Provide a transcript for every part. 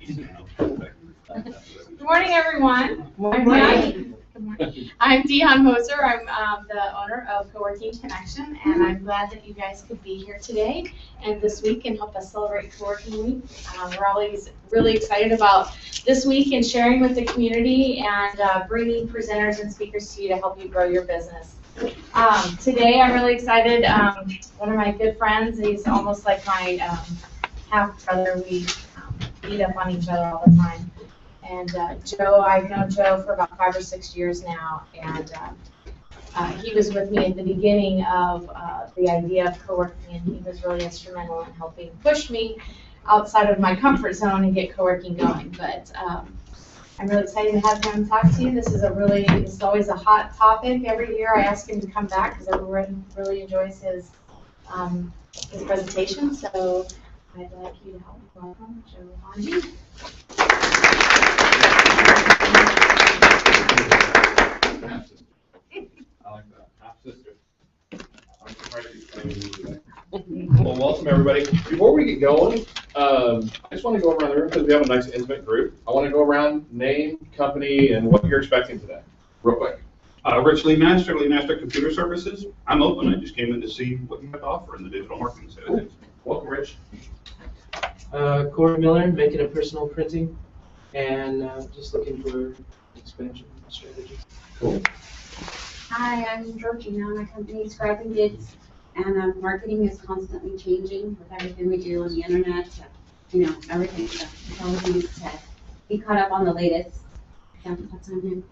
Good morning, everyone. Good morning. I'm Dehan Moser. I'm the owner of Co-working Connection, and I'm glad that you guys could be here today and this week and help us celebrate Co-working Week. We're always really excited about this week and sharing with the community and bringing presenters and speakers to you to help you grow your business. Today, I'm really excited. One of my good friends, he's almost like my half-brother. We beat up on each other all the time. And Joe, I've known Joe for about 5 or 6 years now, and he was with me at the beginning of the idea of co-working, and he was really instrumental in helping push me outside of my comfort zone and get co-working going. But I'm really excited to have him talk to you. This is it's always a hot topic every year. I ask him to come back because everyone really enjoys his presentation. So I'd like you to help welcome Joe Bonji. I like that. Half sister. I'm surprised you explained today. Well, welcome everybody. Before we get going, I just want to go around the room because we have a nice intimate group. I want to go around, name, company, and what you're expecting today, real quick. Rich Leadmaster, Leadmaster Computer Services. I'm open. I just came in to see what you have to offer in the digital marketing side of things. Welcome, Rich. Corey Miller, making a personal printing, and just looking for expansion strategy. Cool. Hi, I'm Georgina. My company is Grab and Gigs, and marketing is constantly changing with everything we do on the internet. Everything. So we always need to be caught up on the latest. So that's what I'm doing.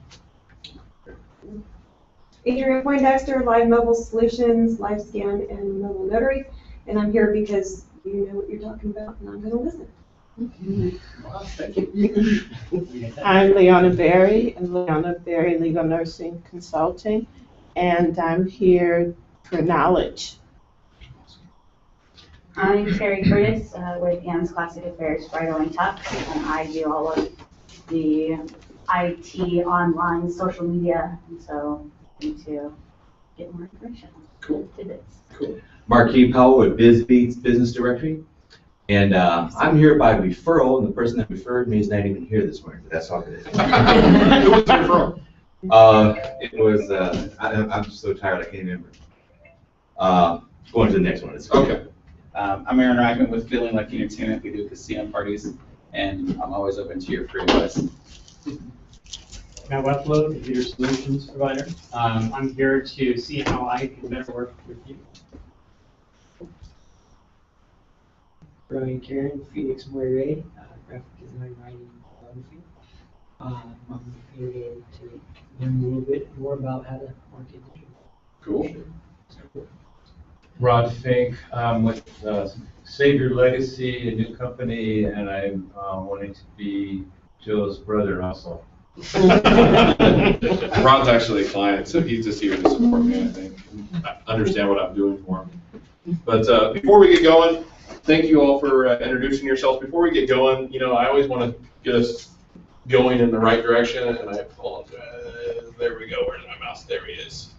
Adrian Poindexter, Live Mobile Solutions, Live Scan, and Mobile Notary. And I'm here because you know what you're talking about, and I'm going to listen. Thank you. I'm Leona Berry, and Leona Berry Legal Nursing Consulting, and I'm here for knowledge. I'm Carrie Curtis with Ann's Classic Affairs Bridal and Tuck, and I do all of the IT, online, social media, and so I need to get more information. Cool. Tidbits. Cool. Marquis Powell with BizBeats Business Directory. And I'm here by referral, and the person that referred me is not even here this morning, but that's all it is. Who was the referral? It was, I'm just so tired I can't remember. Going to the next one. Okay. I'm Aaron Reichman with Feeling Like Entertainment. We do casino parties, and I'm always open to your free advice. Matt Westlow, Computer Solutions Provider. I'm here to see how I can better work with you. Brian Karen, Phoenix Moiré, graphic design, writing, photography. I'm here to learn a little bit more about how to market. Cool. Rod Fink with Save Your Legacy, a new company, and I'm wanting to be Joe's brother also. Ron's actually a client, so he's just here to support me, I think. Understand what I'm doing for him. But before we get going, thank you all for introducing yourselves. Before we get going, I always want to get us going in the right direction, and I pull there we go. Where's my mouse? There he is.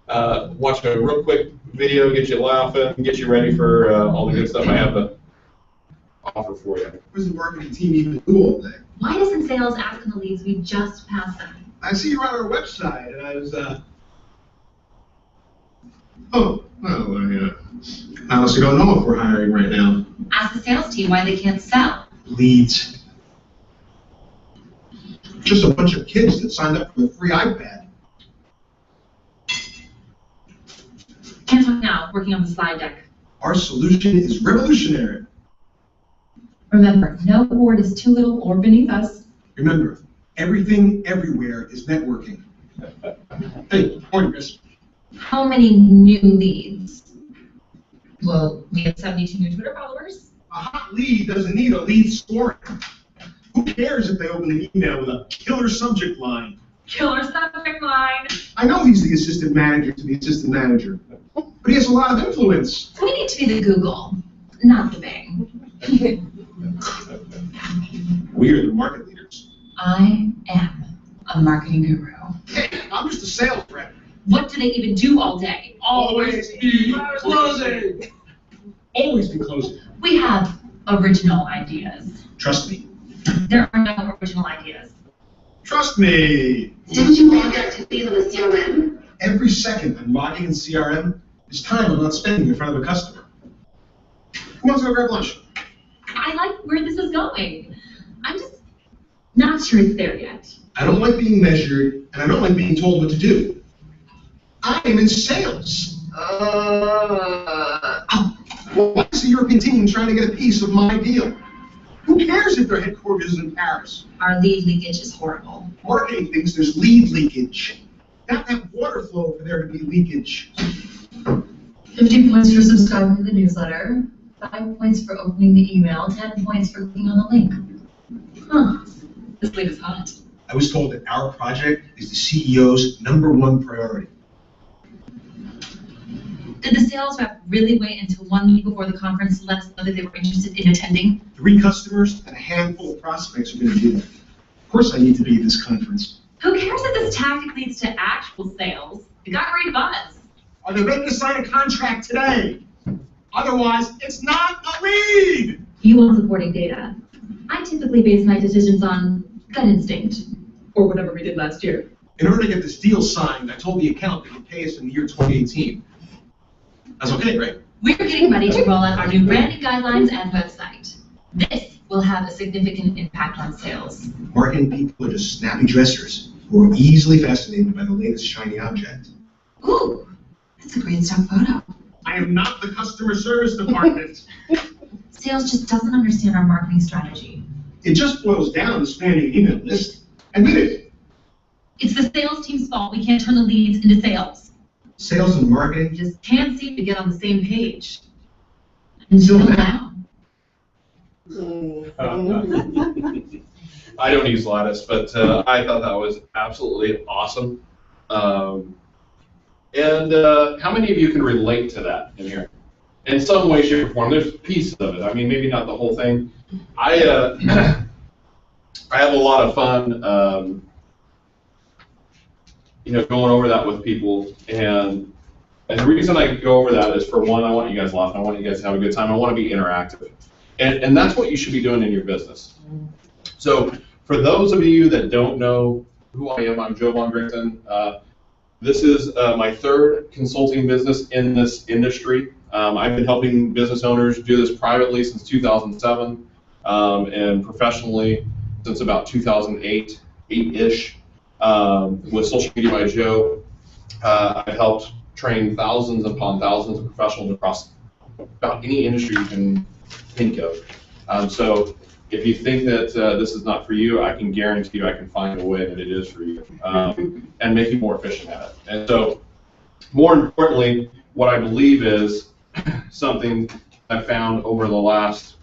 Watch a real quick video, get you laughing, get you ready for all the good stuff I have to offer for you. What does the marketing team even do all day? Why doesn't sales ask on the leads we just passed them? I see you're on our website, and I was, oh, well, I honestly don't know if we're hiring right now. Ask the sales team why they can't sell. Leads. Just a bunch of kids that signed up for the free iPad. Can't talk now, working on the slide deck. Our solution is revolutionary. Remember, no board is too little or beneath us. Remember, everything everywhere is networking. Hey, morning, Chris. How many new leads? Well, we have 72 new Twitter followers. A hot lead doesn't need a lead scoring. Who cares if they open an email with a killer subject line? Killer subject line. I know he's the assistant manager to the assistant manager, but he has a lot of influence. We need to be the Google, not the Bing. We're the market leaders. I am a marketing guru. Hey, I'm just a sales rep. What do they even do all day? Always be closing. Always be closing. We have original ideas. Trust me, There are no original ideas. Trust me. Didn't you log out to these on the CRM? Every second I'm logging in CRM is time I'm not spending in front of a customer. Who wants to go grab lunch? I like where this is going. I'm just not sure it's there yet. I don't like being measured, and I don't like being told what to do. I am in sales. Why is the European team trying to get a piece of my deal? Who cares if their headquarters is in Paris? Our lead leakage is horrible. Marketing thinks there's lead leakage. Not that water flow for there to be leakage. 50 points for subscribing to the newsletter, 5 points for opening the email, 10 points for clicking on the link. Huh. This lead is hot. I was told that our project is the CEO's #1 priority. Did the sales rep really wait until 1 week before the conference to let us know that they were interested in attending? 3 customers and a handful of prospects are going to do that. Of course I need to be at this conference. Who cares if this tactic leads to actual sales? It got great buzz. Are they ready to sign a contract today? Otherwise, it's not a lead! You want supporting data. I typically base my decisions on gut instinct, or whatever we did last year. In order to get this deal signed, I told the account they could pay us in the year 2018. That's okay, right? We're getting ready to roll out our new branding guidelines and website. This will have a significant impact on sales. Marketing people are just snappy dressers who are easily fascinated by the latest shiny object. Ooh, that's a great stock photo. I am not the customer service department. Sales just doesn't understand our marketing strategy. It just boils down to spamming an email list. Admit it. It's the sales team's fault we can't turn the leads into sales. Sales and marketing. We just can't seem to get on the same page. Until now. I don't use Lattice, but I thought that was absolutely awesome. And how many of you can relate to that in here? In some way, shape, or form. There's pieces of it. I mean, maybe not the whole thing. I have a lot of fun, going over that with people. And the reason I go over that is, for one, I want you guys laughing. I want you guys to have a good time. I want to be interactive. And that's what you should be doing in your business. So for those of you that don't know who I am, I'm Joe Von Gerichten. This is my 3rd consulting business in this industry. I've been helping business owners do this privately since 2007 and professionally since about 2008, 8-ish. With Social Media by Joe, I've helped train thousands upon thousands of professionals across about any industry you can think of. So if you think that this is not for you, I can guarantee you I can find a way that it is for you and make you more efficient at it. And so, more importantly, what I believe is something I found over the last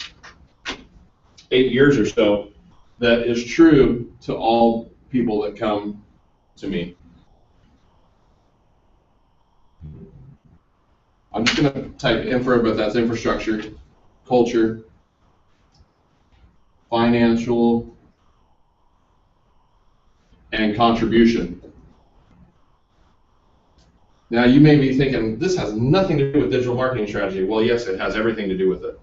8 years or so that is true to all people that come to me. I'm just going to type infra, but that's infrastructure, culture, financial, and contribution. Now you may be thinking, this has nothing to do with digital marketing strategy. Well, yes, it has everything to do with it.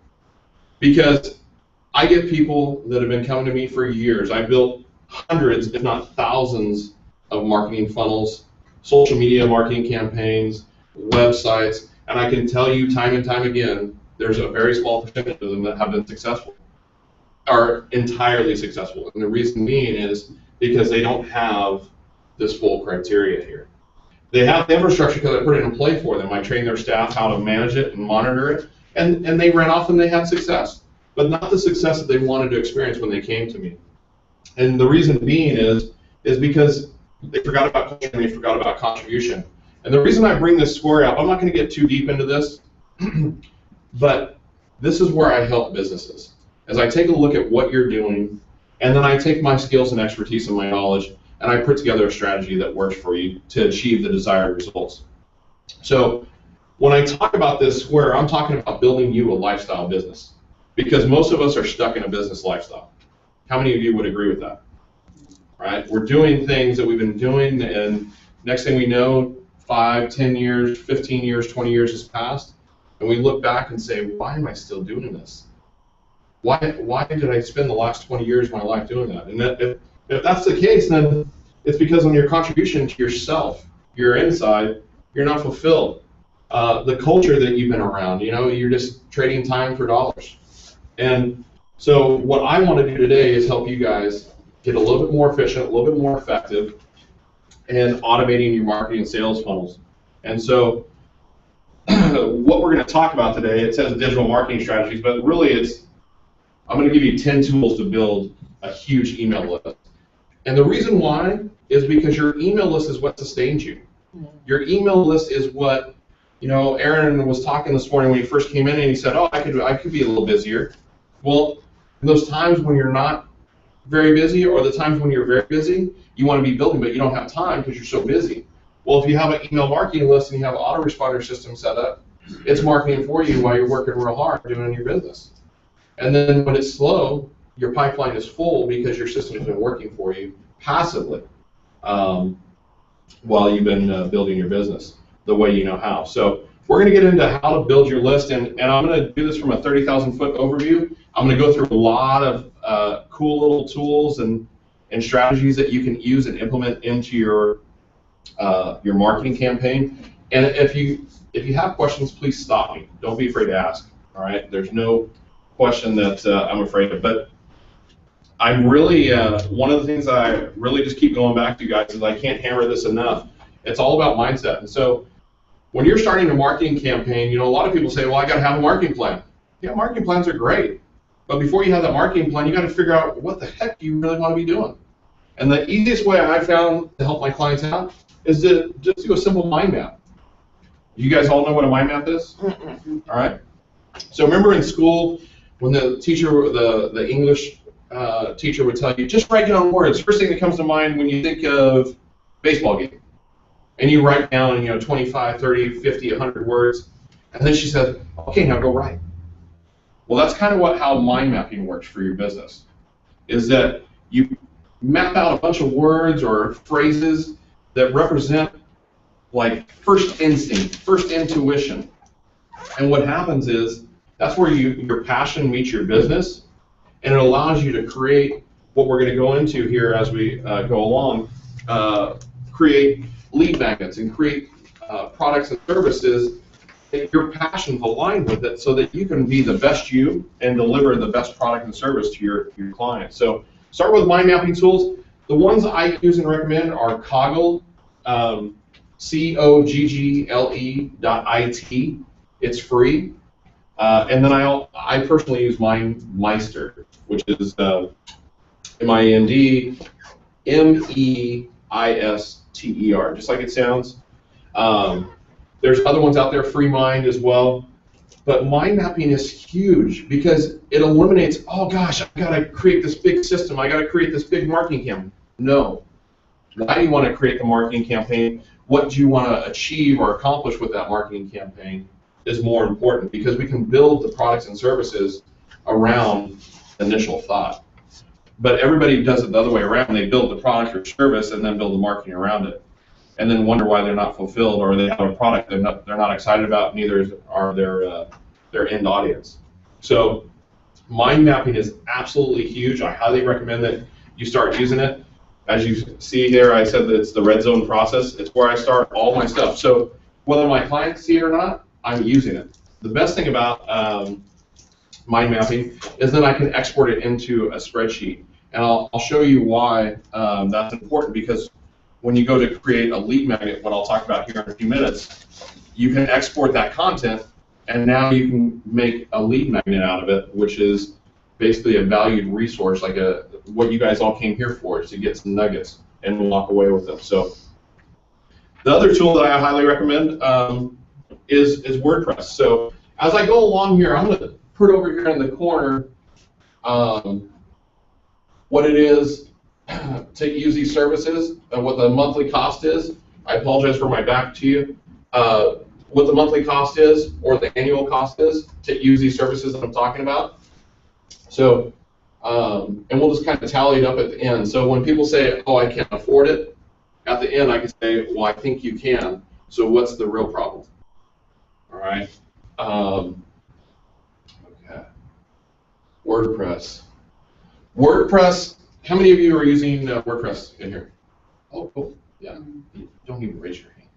Because I get people that have been coming to me for years. I built hundreds, if not thousands, of marketing funnels, social media marketing campaigns, websites, and I can tell you time and time again, there's a very small percentage of them that have been successful, are entirely successful. And the reason being is because they don't have this full criteria here. They have the infrastructure because I put it in play for them. I train their staff how to manage it and monitor it, and they ran off and they had success, but not the success that they wanted to experience when they came to me. And the reason being is because they forgot about culture and they forgot about contribution. And the reason I bring this story up, I'm not going to get too deep into this, but this is where I help businesses. As I take a look at what you're doing, and then I take my skills and expertise and my knowledge, and I put together a strategy that works for you to achieve the desired results. So when I talk about this square, I'm talking about building you a lifestyle business, because most of us are stuck in a business lifestyle. How many of you would agree with that? Right? We're doing things that we've been doing, and next thing we know, 5, 10 years, 15 years, 20 years has passed, and we look back and say, why am I still doing this? why did I spend the last 20 years of my life doing that? And if that's the case, then it's because on your contribution to yourself, your inside, you're not fulfilled. The culture that you've been around, you're just trading time for dollars. And so what I want to do today is help you guys get a little bit more efficient, a little bit more effective, and automating your marketing and sales funnels. And so what we're going to talk about today, it says digital marketing strategies, but really I'm going to give you 10 tools to build a huge email list. And the reason why is because your email list is what sustains you. Your email list is what, Aaron was talking this morning when he first came in and he said, oh, I could be a little busier. Well, in those times when you're not very busy or the times when you're very busy, you want to be building, but you don't have time because you're so busy. Well, if you have an email marketing list and you have an autoresponder system set up, it's marketing for you while you're working real hard doing your business. And then when it's slow, your pipeline is full because your system has been working for you passively while you've been building your business the way you know how. So we're going to get into how to build your list, and I'm going to do this from a 30,000-foot overview. I'm going to go through a lot of cool little tools and strategies that you can use and implement into your marketing campaign. And if you have questions, please stop me. Don't be afraid to ask. All right, there's no question that I'm afraid of. But I'm really one of the things that I really just keep going back to, guys, is I can't hammer this enough. It's all about mindset. And so when you're starting a marketing campaign, a lot of people say, well, I got to have a marketing plan. Yeah, marketing plans are great. But before you have that marketing plan, you got to figure out what the heck you really want to be doing. And the easiest way I found to help my clients out is to just do a simple mind map. You guys all know what a mind map is? All right. So remember in school when the teacher, the English teacher would tell you, just write down words. First thing that comes to mind when you think of baseball game. And you write down, 25, 30, 50, 100 words. And then she said, okay, now go write. Well, that's kind of how mind mapping works for your business, is that you map out a bunch of words or phrases that represent like first instinct, first intuition. And what happens is that's where your passion meets your business, and it allows you to create what we're going to go into here as we go along, create lead magnets and create products and services that your passion's aligned with it so that you can be the best you and deliver the best product and service to your client. So start with mind mapping tools. The ones I use and recommend are Coggle, COGGLE.IT. It's free. And then I personally use MindMeister, which is MindMeister, just like it sounds. There's other ones out there, FreeMind as well. But mind mapping is huge because it eliminates, oh gosh, I've got to create this big system. I got to create this big marketing campaign. No. Why do you want to create the marketing campaign? What do you want to achieve or accomplish with that marketing campaign is more important, because we can build the products and services around initial thought. But everybody does it the other way around. They build the product or service and then build the marketing around it, and then wonder why they're not fulfilled, or they have a product they're not excited about, neither are their end audience. So mind mapping is absolutely huge. I highly recommend that you start using it. As you see here, I said that it's the red zone process. It's where I start all my stuff. So whether my clients see it or not, I'm using it. The best thing about mind mapping is that I can export it into a spreadsheet. And I'll show you why that's important, because when you go to create a lead magnet, what I'll talk about here in a few minutes, you can export that content, and now you can make a lead magnet out of it, which is basically a valued resource, like what you guys all came here for, is to get some nuggets and walk away with them. So the other tool that I highly recommend is WordPress. So as I go along here, I'm going to put over here in the corner what it is to use these services and what the monthly cost is. I apologize for my back to you. What the monthly cost is, or the annual cost is, to use these services that I'm talking about. So, and we'll just kind of tally it up at the end. So when people say, oh, I can't afford it, at the end I can say, well, I think you can. So what's the real problem? All right. Okay. WordPress. WordPress, how many of you are using WordPress in here? Oh, cool. Yeah. Don't even raise your hand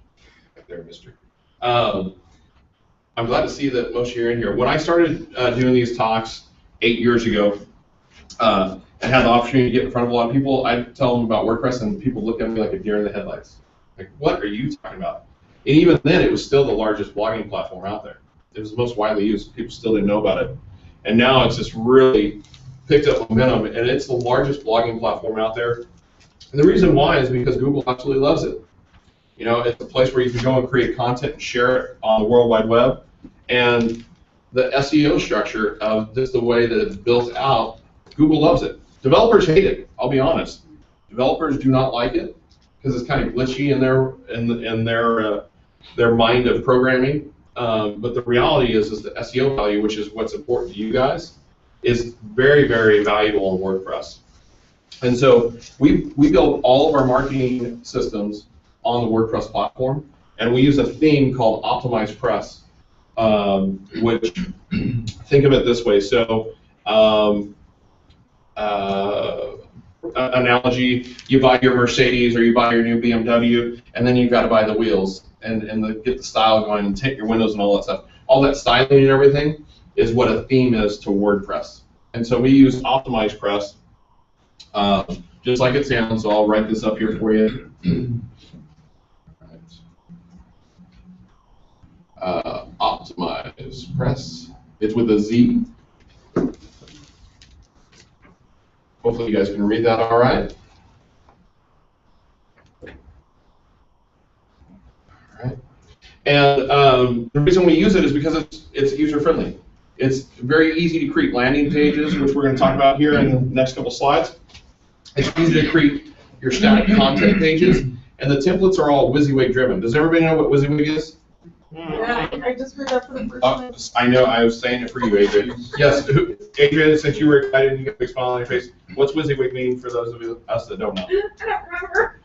back there, mister. I'm glad to see that most of you are in here. When I started doing these talks 8 years ago, and had the opportunity to get in front of a lot of people, I'd tell them about WordPress, and people look at me like a deer in the headlights. Like, what are you talking about? And even then, it was still the largest blogging platform out there. It was the most widely used. People still didn't know about it. And now it's just really picked up momentum, and it's the largest blogging platform out there. And the reason why is because Google absolutely loves it. You know, it's a place where you can go and create content and share it on the World Wide Web. And the SEO structure of just the way that it's built out, Google loves it. Developers hate it, I'll be honest. Developers do not like it because it's kind of glitchy in their mind of programming. But the reality is the SEO value, which is what's important to you guys, is very, very valuable in WordPress. And so we build all of our marketing systems on the WordPress platform, and we use a theme called Optimized Press, which, think of it this way. So analogy, you buy your Mercedes or you buy your new BMW, and then you've got to buy the wheels and get the style going and tint your windows and all that stuff. All that styling and everything is what a theme is to WordPress. And so we use Optimized Press, just like it sounds, so I'll write this up here for you. Optimized Press. It's with a Z. Hopefully you guys can read that all right. All right. And the reason we use it is because it's user-friendly. It's very easy to create landing pages, which we're going to talk about here in the next couple slides. It's easy to create your static content pages, and the templates are all WYSIWYG driven. Does everybody know what WYSIWYG is? Yeah, I just heard that for the first time. I know, I was saying it for you, Adrian. Yes, Adrian, since you were excited and you got a big smile on your face, what's WYSIWYG mean for those of us that don't know? I don't remember.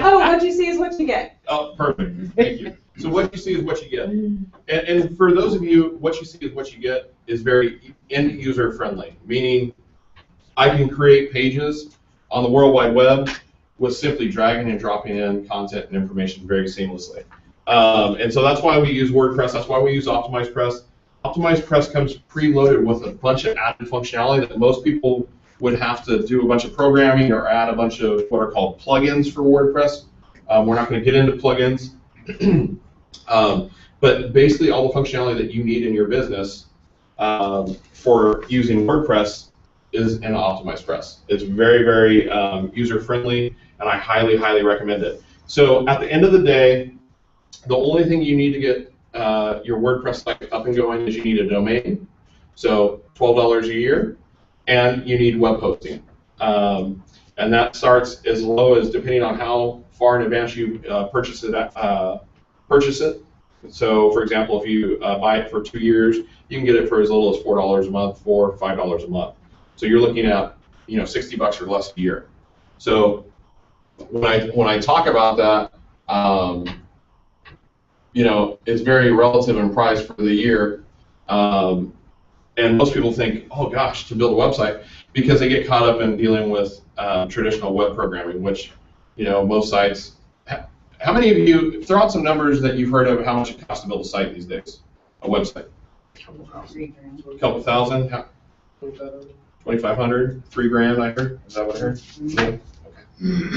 Oh, Oh, what you see is what you get. oh, perfect. Thank you. So what you see is what you get. And for those of you, what you see is what you get is very end-user friendly, meaning I can create pages on the World Wide Web with simply dragging and dropping in content and information very seamlessly. And so that's why we use WordPress. That's why we use Optimized Press. Optimized Press comes preloaded with a bunch of added functionality that most people would have to do a bunch of programming or add a bunch of what are called plugins for WordPress. We're not going to get into plugins. But basically all the functionality that you need in your business for using WordPress is in Optimized Press. It's very, very user-friendly, and I highly, highly recommend it. So at the end of the day, the only thing you need to get your WordPress site up and going is you need a domain, so $12 a year, and you need web hosting. And that starts as low as, depending on how far in advance you purchase it. So, for example, if you buy it for 2 years, you can get it for as little as $4 a month, $4 or $5 a month. So you're looking at, $60 or less a year. So when I talk about that, it's very relative in price for the year. And most people think, oh gosh, to build a website, because they get caught up in dealing with traditional web programming, which, most sites. How many of you, throw out some numbers that you've heard of how much it costs to build a site these days, a website? A couple thousand? 2,500? $3,000, I heard? Is that what I heard? Yeah. Okay.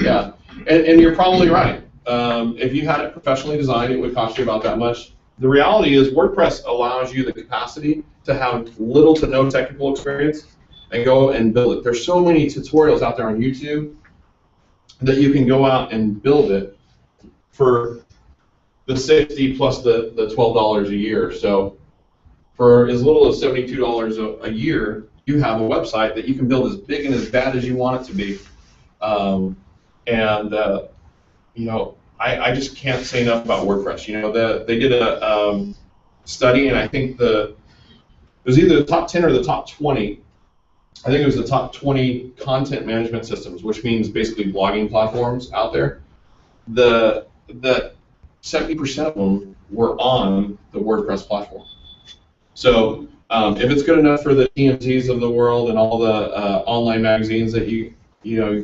Yeah, and you're probably right. If you had it professionally designed, it would cost you about that much. The reality is WordPress allows you the capacity to have little to no technical experience and go and build it. There's so many tutorials out there on YouTube that you can go out and build it for the $60 plus the $12 a year. So for as little as $72 a year, you have a website that you can build as big and as bad as you want it to be. I just can't say enough about WordPress. They did a study, and I think it was either the top 10 or the top 20. I think it was the top 20 content management systems, which means basically blogging platforms out there. The 70% of them were on the WordPress platform. So If it's good enough for the TMZs of the world and all the online magazines that you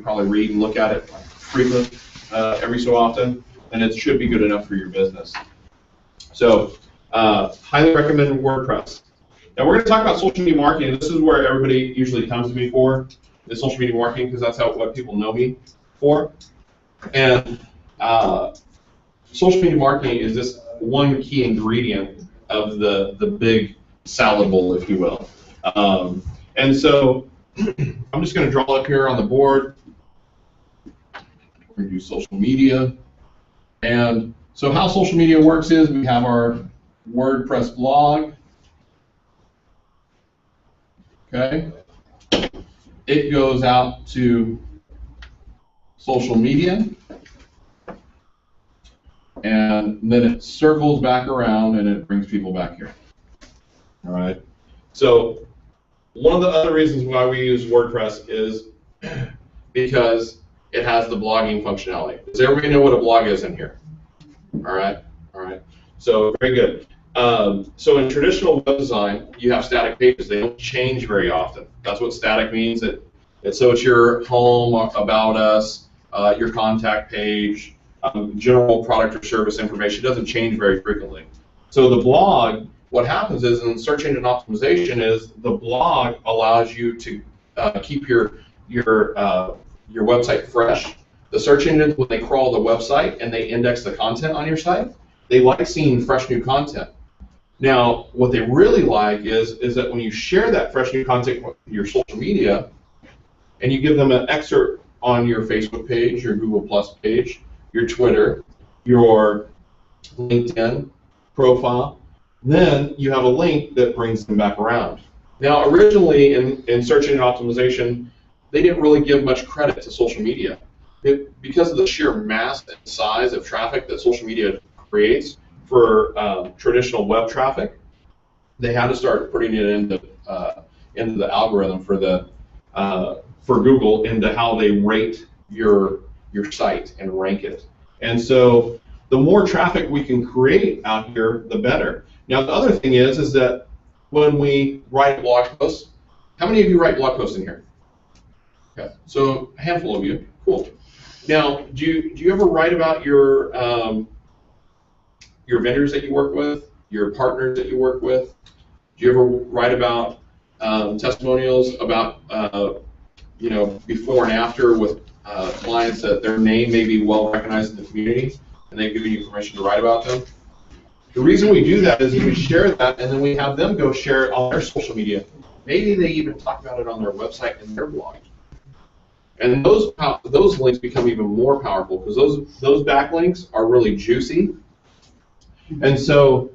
probably read and look at it frequently, every so often, then it should be good enough for your business. So, highly recommend WordPress. Now we're going to talk about social media marketing. This is where everybody usually comes to me for, is social media marketing, because that's what people know me for. And social media marketing is just one key ingredient of the big salad bowl, if you will. And so I'm just going to draw up here on the board. We're going to do social media. And so how social media works is we have our WordPress blog. Okay. It goes out to social media. And then it circles back around and it brings people back here. All right. So one of the other reasons why we use WordPress is because it has the blogging functionality. Does everybody know what a blog is in here? All right. All right. So very good. So in traditional web design, you have static pages. They don't change very often. That's what static means. So it's your home, about us, your contact page, general product or service information. It doesn't change very frequently. So the blog, what happens is in search engine optimization is the blog allows you to keep your website fresh. The search engines, when they crawl the website and they index the content on your site, they like seeing fresh new content. Now, what they really like is that when you share that fresh new content with your social media and you give them an excerpt on your Facebook page, your Google Plus page, your Twitter, your LinkedIn profile, then you have a link that brings them back around. Now, originally in search engine optimization, they didn't really give much credit to social media. Because of the sheer mass and size of traffic that social media creates for traditional web traffic, they had to start putting it into the algorithm for Google into how they rate your site and rank it. And so the more traffic we can create out here, the better. Now the other thing is that when we write blog posts, how many of you write blog posts in here? Okay, so a handful of you. Cool. Now, do you ever write about your vendors that you work with, your partners that you work with? Do you ever write about testimonials about before and after with clients that their name may be well recognized in the community, and they've given you permission to write about them? The reason we do that is we share that, and then we have them go share it on their social media. Maybe they even talk about it on their website and their blog. And those links become even more powerful because those backlinks are really juicy. And so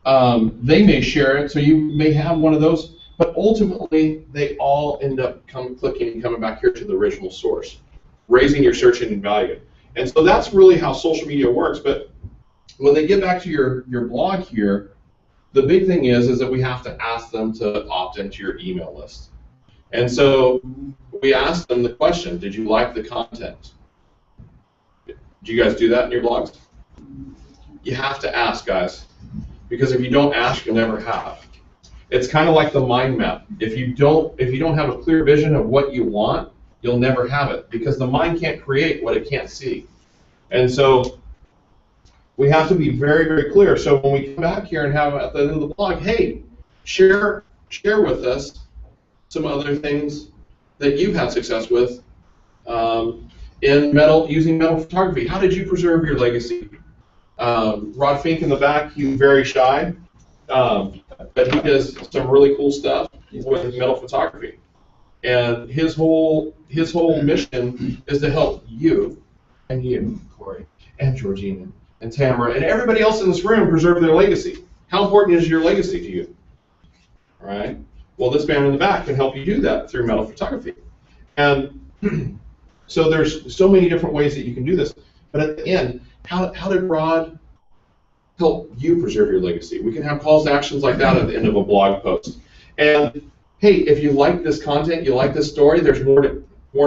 they may share it, so you may have one of those, but ultimately they all end up clicking and coming back here to the original source, raising your search engine value. And so that's really how social media works. But when they get back to your blog here, the big thing is that we have to ask them to opt into your email list. And so we asked them the question, did you like the content? Do you guys do that in your blogs? You have to ask, guys, because if you don't ask, you'll never have. It's kind of like the mind map. If you don't have a clear vision of what you want, you'll never have it, because the mind can't create what it can't see. And so we have to be very, very clear. So when we come back here and have at the end of the blog, hey, share with us some other things that you've had success with using metal photography. How did you preserve your legacy? Rod Fink in the back, he's very shy, but he does some really cool stuff with metal photography. And his whole mission is to help you, Corey, and Georgina, and Tamara, and everybody else in this room preserve their legacy. How important is your legacy to you? All right. Well, this man in the back can help you do that through metal photography. And so there's so many different ways that you can do this. But at the end, how did Rod help you preserve your legacy? We can have calls to actions like that at the end of a blog post. And hey, if you like this content, you like this story, there's more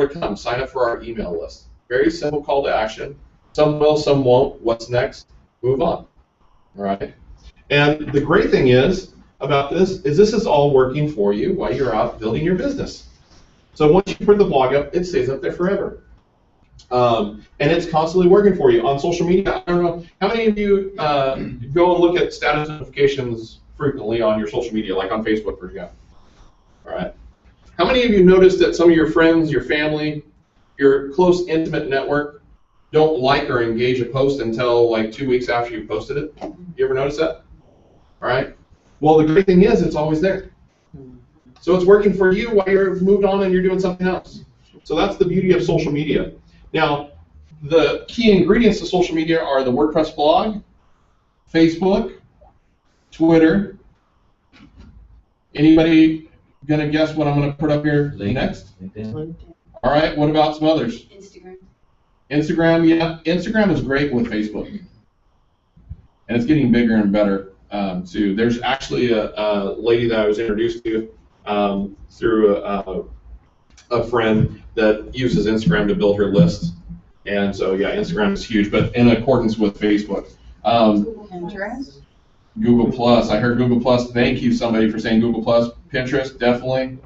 to come. Sign up for our email list. Very simple call to action. Some will, some won't. What's next? Move on. All right. And the great thing is about this is all working for you while you're out building your business. So once you put the blog up, it stays up there forever. And it's constantly working for you. On social media, I don't know, how many of you go and look at status notifications frequently on your social media, like on Facebook, for example? All right. How many of you noticed that some of your friends, your family, your close, intimate network don't like or engage a post until like 2 weeks after you posted it? You ever notice that? All right. Well, the great thing is it's always there. So it's working for you while you're moved on and you're doing something else. So that's the beauty of social media. Now, the key ingredients to social media are the WordPress blog, Facebook, Twitter. Anybody gonna guess what I'm gonna put up here next? LinkedIn. All right, what about some others? Instagram. Instagram, yeah. Instagram is great with Facebook. And it's getting bigger and better, too. There's actually a lady that I was introduced to through a friend that uses Instagram to build her list. And so, yeah, Instagram is huge, but in accordance with Facebook. Pinterest. Google Plus. I heard Google Plus. Thank you, somebody, for saying Google Plus. Pinterest, definitely.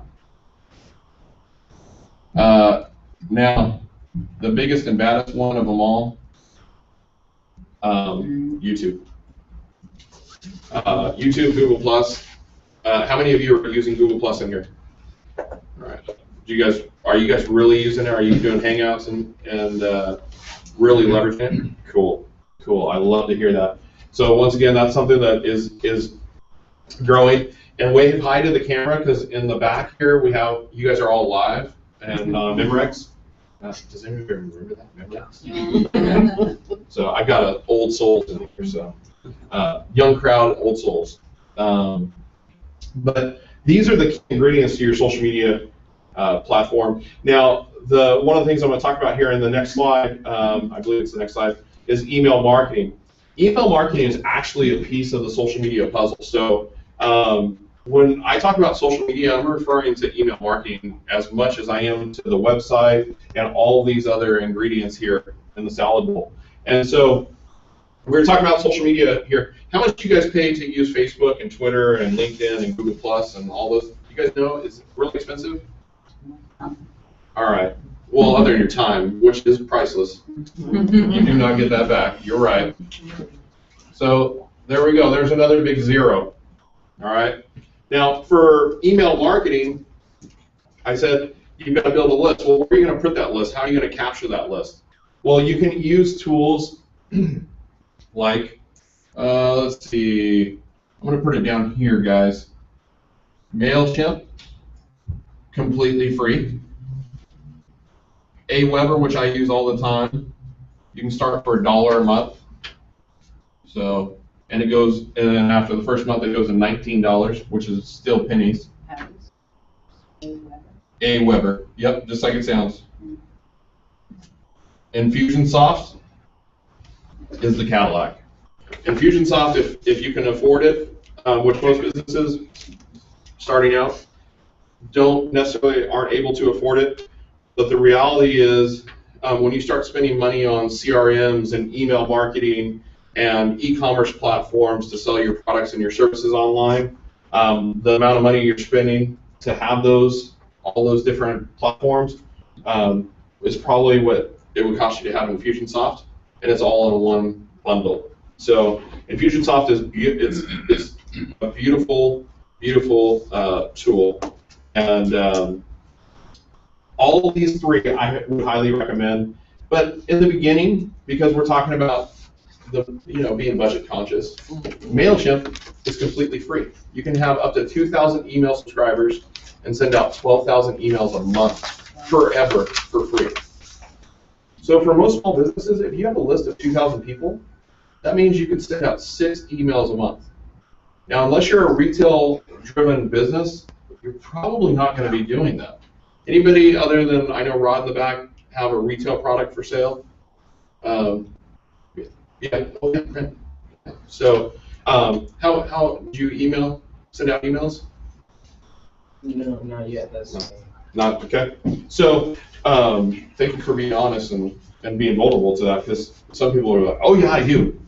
Now, the biggest and baddest one of them all, YouTube. YouTube, Google Plus. How many of you are using Google Plus in here? All right. Are you guys really using it? Are you doing Hangouts and really leveraging it? Cool. Cool. I love to hear that. So once again, that's something that is growing. And wave hi to the camera, because in the back here we have, you guys are all live and Memorex. Does anybody remember that Memorex? So I got an old souls in here, so young crowd, old souls. But these are the key ingredients to your social media platform. Now, one of the things I'm going to talk about here in the next slide, I believe it's the next slide, is email marketing. Email marketing is actually a piece of the social media puzzle. So when I talk about social media, I'm referring to email marketing as much as I am to the website and all these other ingredients here in the salad bowl. And so we're talking about social media here. How much do you guys pay to use Facebook and Twitter and LinkedIn and Google Plus and all those? You guys know, is it really expensive? All right. Well, other than your time, which is priceless. You do not get that back. You're right. So there we go. There's another big zero. All right. Now, for email marketing, I said you've got to build a list. Well, where are you going to put that list? How are you going to capture that list? Well, you can use tools like, let's see, I'm going to put it down here, guys. MailChimp, completely free. Aweber, which I use all the time, you can start for $1 a month. So, and it goes, and then after the first month, it goes to $19, which is still pennies. Aweber, yep, just like it sounds. Infusionsoft is the Cadillac. Infusionsoft, if you can afford it, which most businesses starting out aren't able to afford it. But the reality is, when you start spending money on CRMs and email marketing and e-commerce platforms to sell your products and your services online, the amount of money you're spending to have all those different platforms is probably what it would cost you to have Infusionsoft, and it's all in one bundle. So Infusionsoft is a beautiful, beautiful tool, and all of these three I would highly recommend. But in the beginning, because we're talking about being budget conscious, MailChimp is completely free. You can have up to 2,000 email subscribers and send out 12,000 emails a month forever for free. So for most small businesses, if you have a list of 2,000 people, that means you could send out 6 emails a month. Now, unless you're a retail-driven business, you're probably not going to be doing that. Anybody other than, I know Rod in the back, have a retail product for sale? Yeah. So, how do you send out emails? No, not yet. That's not okay. So, thank you for being honest and being vulnerable to that, because some people are like, oh yeah, I do.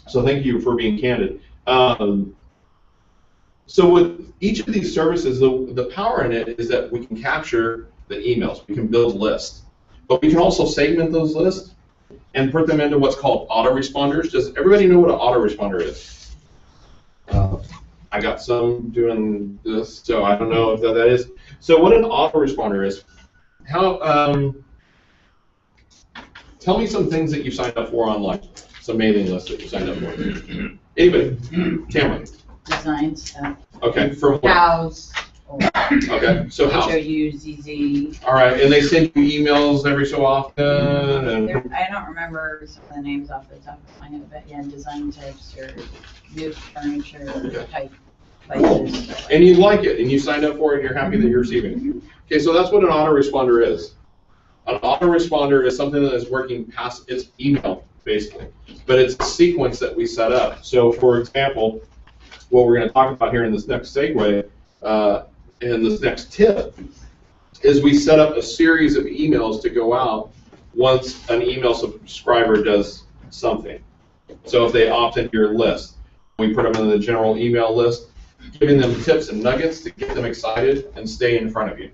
So thank you for being candid. So with each of these services, the power in it is that we can capture the emails. We can build lists. But we can also segment those lists and put them into what's called autoresponders. Does everybody know what an autoresponder is? I got some doing this, so I don't know if that is. So what an autoresponder is, tell me some things that you signed up for online, some mailing lists that you signed up for. Anybody? Tamara? Design stuff. Okay, from what? House. Okay, so house. HOUZZ. All right, and they send you emails every so often, and I don't remember some of the names off the top of my head, but yeah, design tips or new furniture type places. and you like it, and you signed up for it, and you're happy that you're receiving it. Okay, so that's what an autoresponder is. An autoresponder is something that is working past its email, basically, but it's a sequence that we set up. So, for example, what we're going to talk about here in this next segue, and this next tip, is we set up a series of emails to go out once an email subscriber does something. So if they opt into your list, we put them in the general email list, giving them tips and nuggets to get them excited and stay in front of you.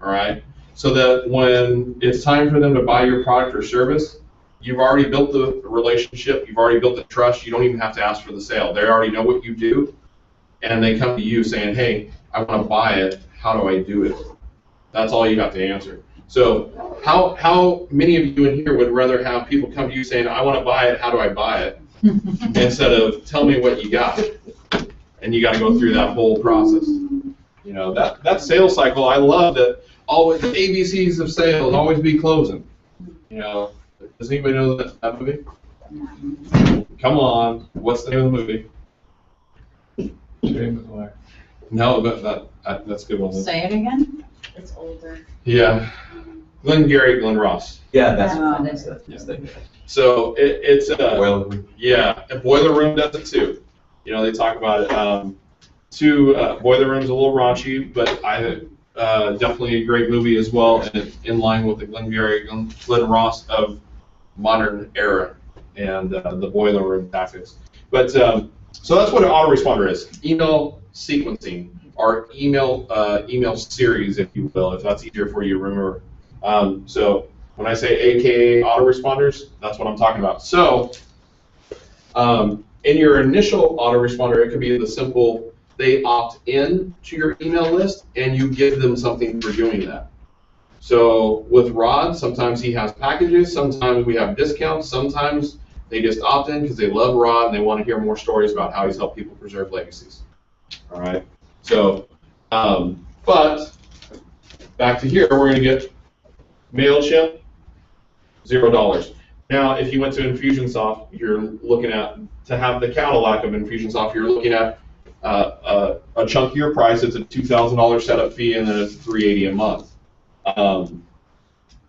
All right? So that when it's time for them to buy your product or service, you've already built the relationship, you've already built the trust, you don't even have to ask for the sale. They already know what you do, and they come to you saying, hey, I want to buy it, how do I do it? That's all you have to answer. So how many of you in here would rather have people come to you saying, I want to buy it, how do I buy it? Instead of tell me what you got. And you got to go through that whole process. You know, that sales cycle, I love that. Always ABCs of sales, always be closing. You know, does anybody know that movie? Come on, what's the name of the movie? No, that's a good one. Say it again? It's older. Yeah, Glengarry, Glen Ross. Yeah, that's it. So it's Boiler Room. Yeah, and Boiler Room does it too. You know, they talk about it. Boiler Room's a little raunchy, but definitely a great movie as well, and it's in line with the Glengarry, Glen Ross of modern era and the Boiler Room tactics. But so that's what an autoresponder is: email sequencing, or email series, if you will, if that's easier for you to remember. So when I say AKA autoresponders, that's what I'm talking about. So in your initial autoresponder, it could be the simple, they opt in to your email list and you give them something for doing that. So with Rod, sometimes he has packages, sometimes we have discounts, sometimes they just opt in because they love Rod and they want to hear more stories about how he's helped people preserve legacies. All right. So, but back to here, we're going to get MailChimp, $0. Now, if you went to Infusionsoft, you're looking at, to have the Cadillac of Infusionsoft, you're looking at a chunkier price. It's a $2,000 setup fee, and then it's $380 a month.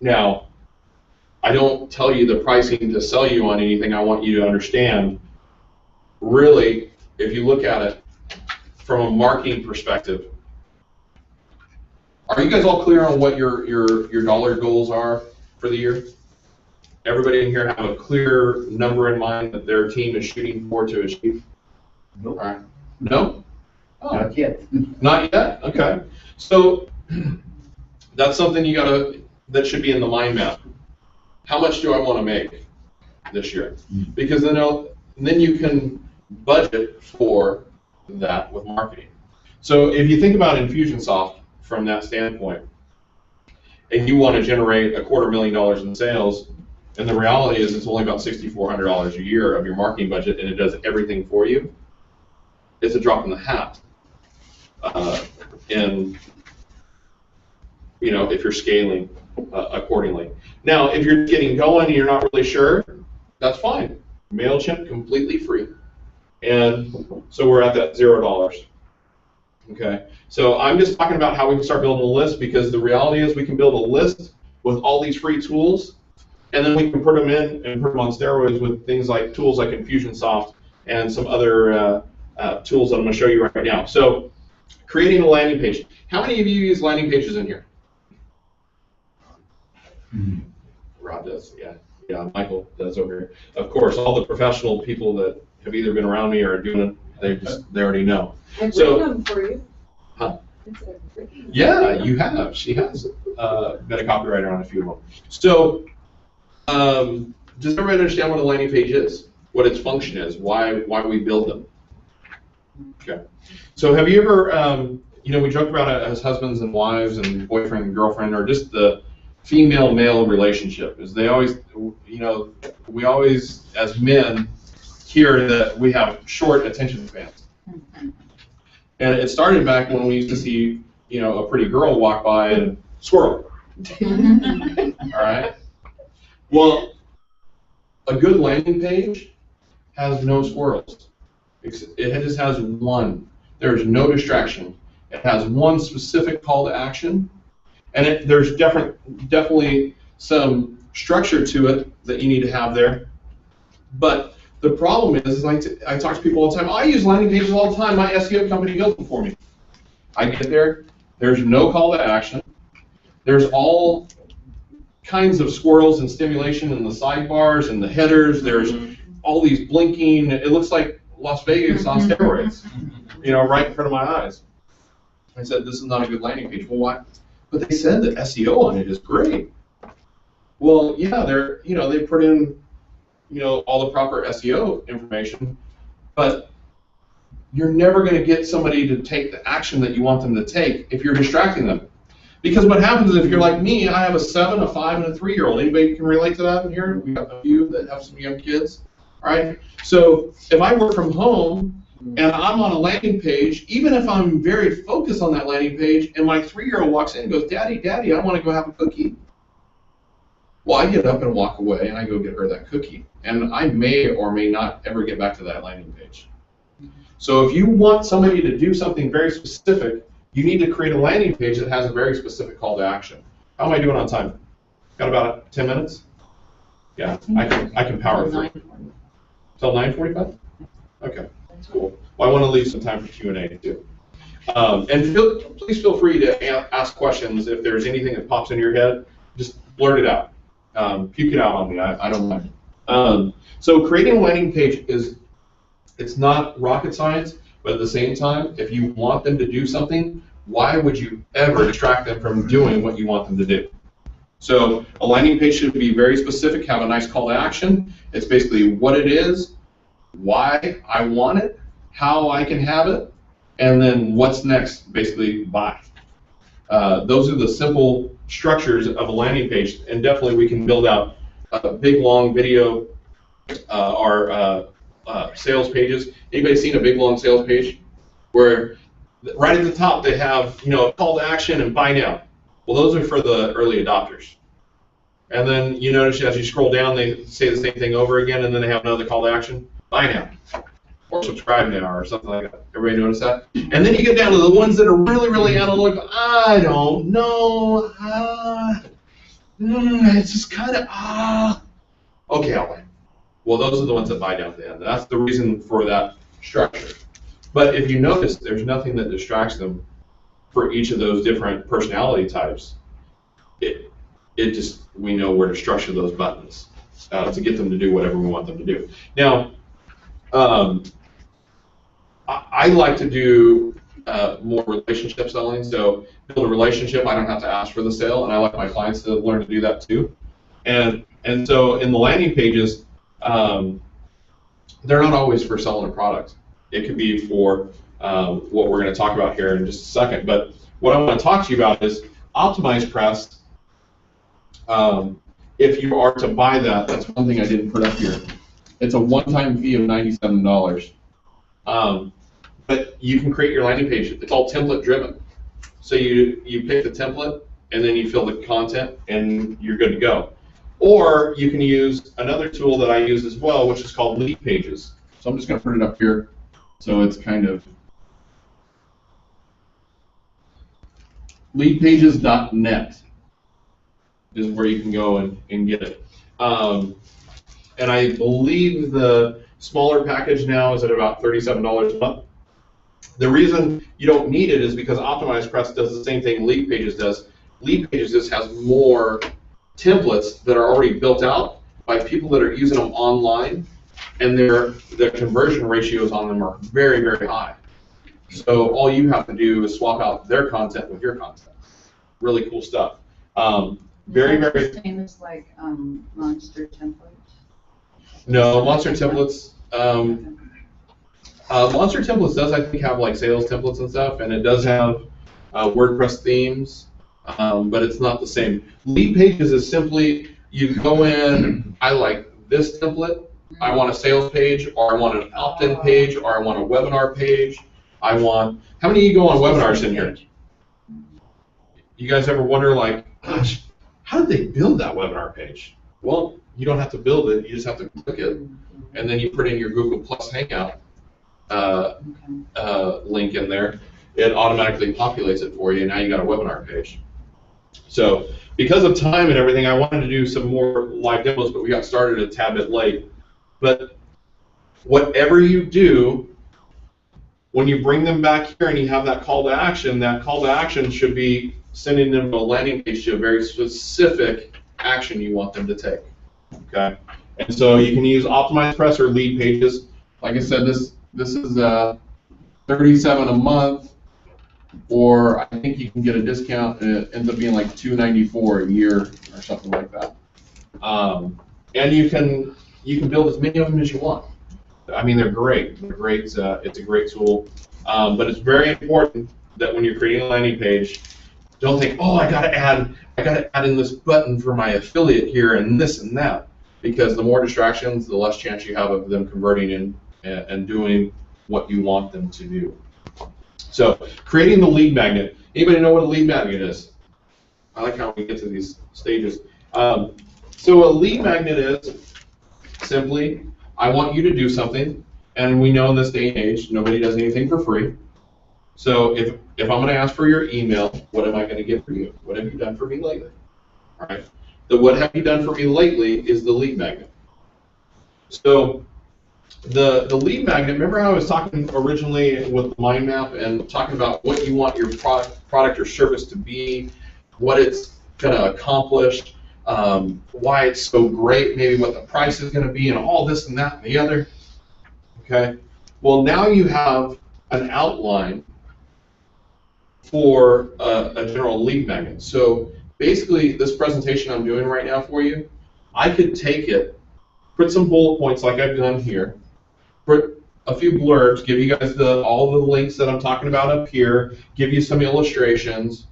Now, I don't tell you the pricing to sell you on anything. I want you to understand, really, if you look at it from a marketing perspective, are you guys all clear on what your dollar goals are for the year? Everybody in here have a clear number in mind that their team is shooting for to achieve? Nope. All right. No? Oh. Not yet. Not yet? Okay. So that's something that should be in the mind map. How much do I want to make this year? Because then you can budget for that with marketing. So if you think about Infusionsoft from that standpoint, and you want to generate $250,000 in sales, and the reality is it's only about $6,400 a year of your marketing budget, and it does everything for you, it's a drop in the hat. And if you're scaling accordingly. Now, if you're getting going and you're not really sure, that's fine. MailChimp, completely free. And so we're at that $0. Okay, so I'm just talking about how we can start building a list, because the reality is we can build a list with all these free tools, and then we can put them in and put them on steroids with things like tools like Infusionsoft and some other tools that I'm going to show you right now. So creating a landing page. How many of you use landing pages in here? Rod does, yeah. yeah, Michael does over here. Of course, all the professional people that have either been around me or are doing it, they already know. I've So- written them for you. Huh? It's a written- Yeah, you have. She has been a copywriter on a few of them. So, does everybody understand what a landing page is? What its function is? Why we build them? Okay. So, have you ever, we joke about it as husbands and wives and boyfriend and girlfriend, or just the female-male relationship. Is they always, we always, as men, hear that we have short attention spans. And it started back when we used to see, a pretty girl walk by and squirrel. All right. Well, a good landing page has no squirrels. It just has one. There's no distraction. It has one specific call to action, and there's definitely some structure to it that you need to have there. But the problem is I talk to people all the time. I use landing pages all the time. My SEO company built them for me. I get there. There's no call to action. There's all kinds of squirrels and stimulation in the sidebars and the headers. There's all these blinking. It looks like Las Vegas on steroids, right in front of my eyes. I said, this is not a good landing page. Well, why? But they said that SEO on it is great. Well, yeah, they put in, all the proper SEO information, but you're never going to get somebody to take the action that you want them to take if you're distracting them. Because what happens is if you're like me, I have a 7, a 5, and a 3-year-old. Anybody can relate to that in here? We have a few that have some young kids, right? So if I work from home and I'm on a landing page, even if I'm very focused on that landing page, and my 3-year-old walks in and goes, Daddy, I want to go have a cookie. Well, I get up and walk away, and I go get her that cookie. And I may or may not ever get back to that landing page. So if you want somebody to do something very specific, you need to create a landing page that has a very specific call to action. How am I doing on time? Got about 10 minutes? Yeah, I can power through. Till 9:45? Okay, that's cool. Well, I want to leave some time for Q&A too. And please feel free to ask questions if there's anything that pops into your head. Just blurt it out. Puke it out on me. I don't mind. So creating a landing page it's not rocket science, but at the same time, if you want them to do something, why would you ever distract them from doing what you want them to do? So a landing page should be very specific, have a nice call to action. It's basically what it is, why I want it, how I can have it, and then what's next, basically buy. Those are the simple structures of a landing page, and definitely we can build out a big long video or sales pages. Anybody seen a big long sales page where right at the top they have a call to action and buy now? Well, those are for the early adopters. And then you notice as you scroll down they say the same thing over again, and then they have another call to action, buy now or subscribe now or something like that. Everybody notice that? And then you get down to the ones that are really analytical. I don't know. It's just kind of okay, I'll buy. Well, those are the ones that buy down at the end. That's the reason for that structure. But if you notice, there's nothing that distracts them for each of those different personality types. We know where to structure those buttons to get them to do whatever we want them to do. Now, I like to do more relationship selling. So build a relationship, I don't have to ask for the sale, and I like my clients to learn to do that too. And so in the landing pages, they're not always for selling a product. It could be for what we're going to talk about here in just a second. But what I want to talk to you about is Optimize Press. If you are to buy that, that's one thing I didn't put up here. It's a one-time fee of $97. But you can create your landing page. It's all template driven. So you pick the template and then you fill the content and you're good to go. Or you can use another tool that I use as well, which is called LeadPages. So I'm just going to put it up here so it's kind of LeadPages.net is where you can go and get it. And I believe the smaller package now is at about $37 a month. The reason you don't need it is because Optimize Press does the same thing LeadPages does. LeadPages just has more templates that are already built out by people that are using them online, and the conversion ratios on them are very, very high. So all you have to do is swap out their content with your content. Really cool stuff. Very, very. Same as like Monster templates. No, Monster Templates. Monster Templates does, I think, have like sales templates and stuff, and it does have WordPress themes, but it's not the same. LeadPages is simply you go in. I like this template. I want a sales page, or I want an opt-in page, or I want a webinar page. I want. How many of you go on webinars in here? You guys ever wonder, like, gosh, how did they build that webinar page? Well, you don't have to build it. You just have to click it, and then you put in your Google Plus Hangout link in there. It automatically populates it for you, and now you got a webinar page. So because of time and everything, I wanted to do some more live demos, but we got started a tad bit late. But whatever you do, when you bring them back here and you have that call to action should be sending them to a landing page to a very specific action you want them to take. Okay, and so you can use Optimized Press or LeadPages. Like I said, this is $37 a month, or I think you can get a discount, and it ends up being like $294 a year or something like that. And you can build as many of them as you want. I mean, they're great. They're great. It's a great tool, but it's very important that when you're creating a landing page, don't think, oh, I gotta add in this button for my affiliate here and this and that, because the more distractions, the less chance you have of them converting in and doing what you want them to do. So, creating the lead magnet. Anybody know what a lead magnet is? I like how we get to these stages. So a lead magnet is simply, I want you to do something, and we know in this day and age, nobody does anything for free. So if I'm going to ask for your email, what am I going to get for you? What have you done for me lately? All right. The what have you done for me lately is the lead magnet. So the lead magnet, remember how I was talking originally with the mind map and talking about what you want your product or service to be, what it's going to accomplish, why it's so great, maybe what the price is going to be, and all this and that and the other. Okay. Well, now you have an outline for a general lead magnet. So basically, this presentation I'm doing right now for you, I could take it, put some bullet points like I've done here, put a few blurbs, give you guys all the links that I'm talking about up here, give you some illustrations,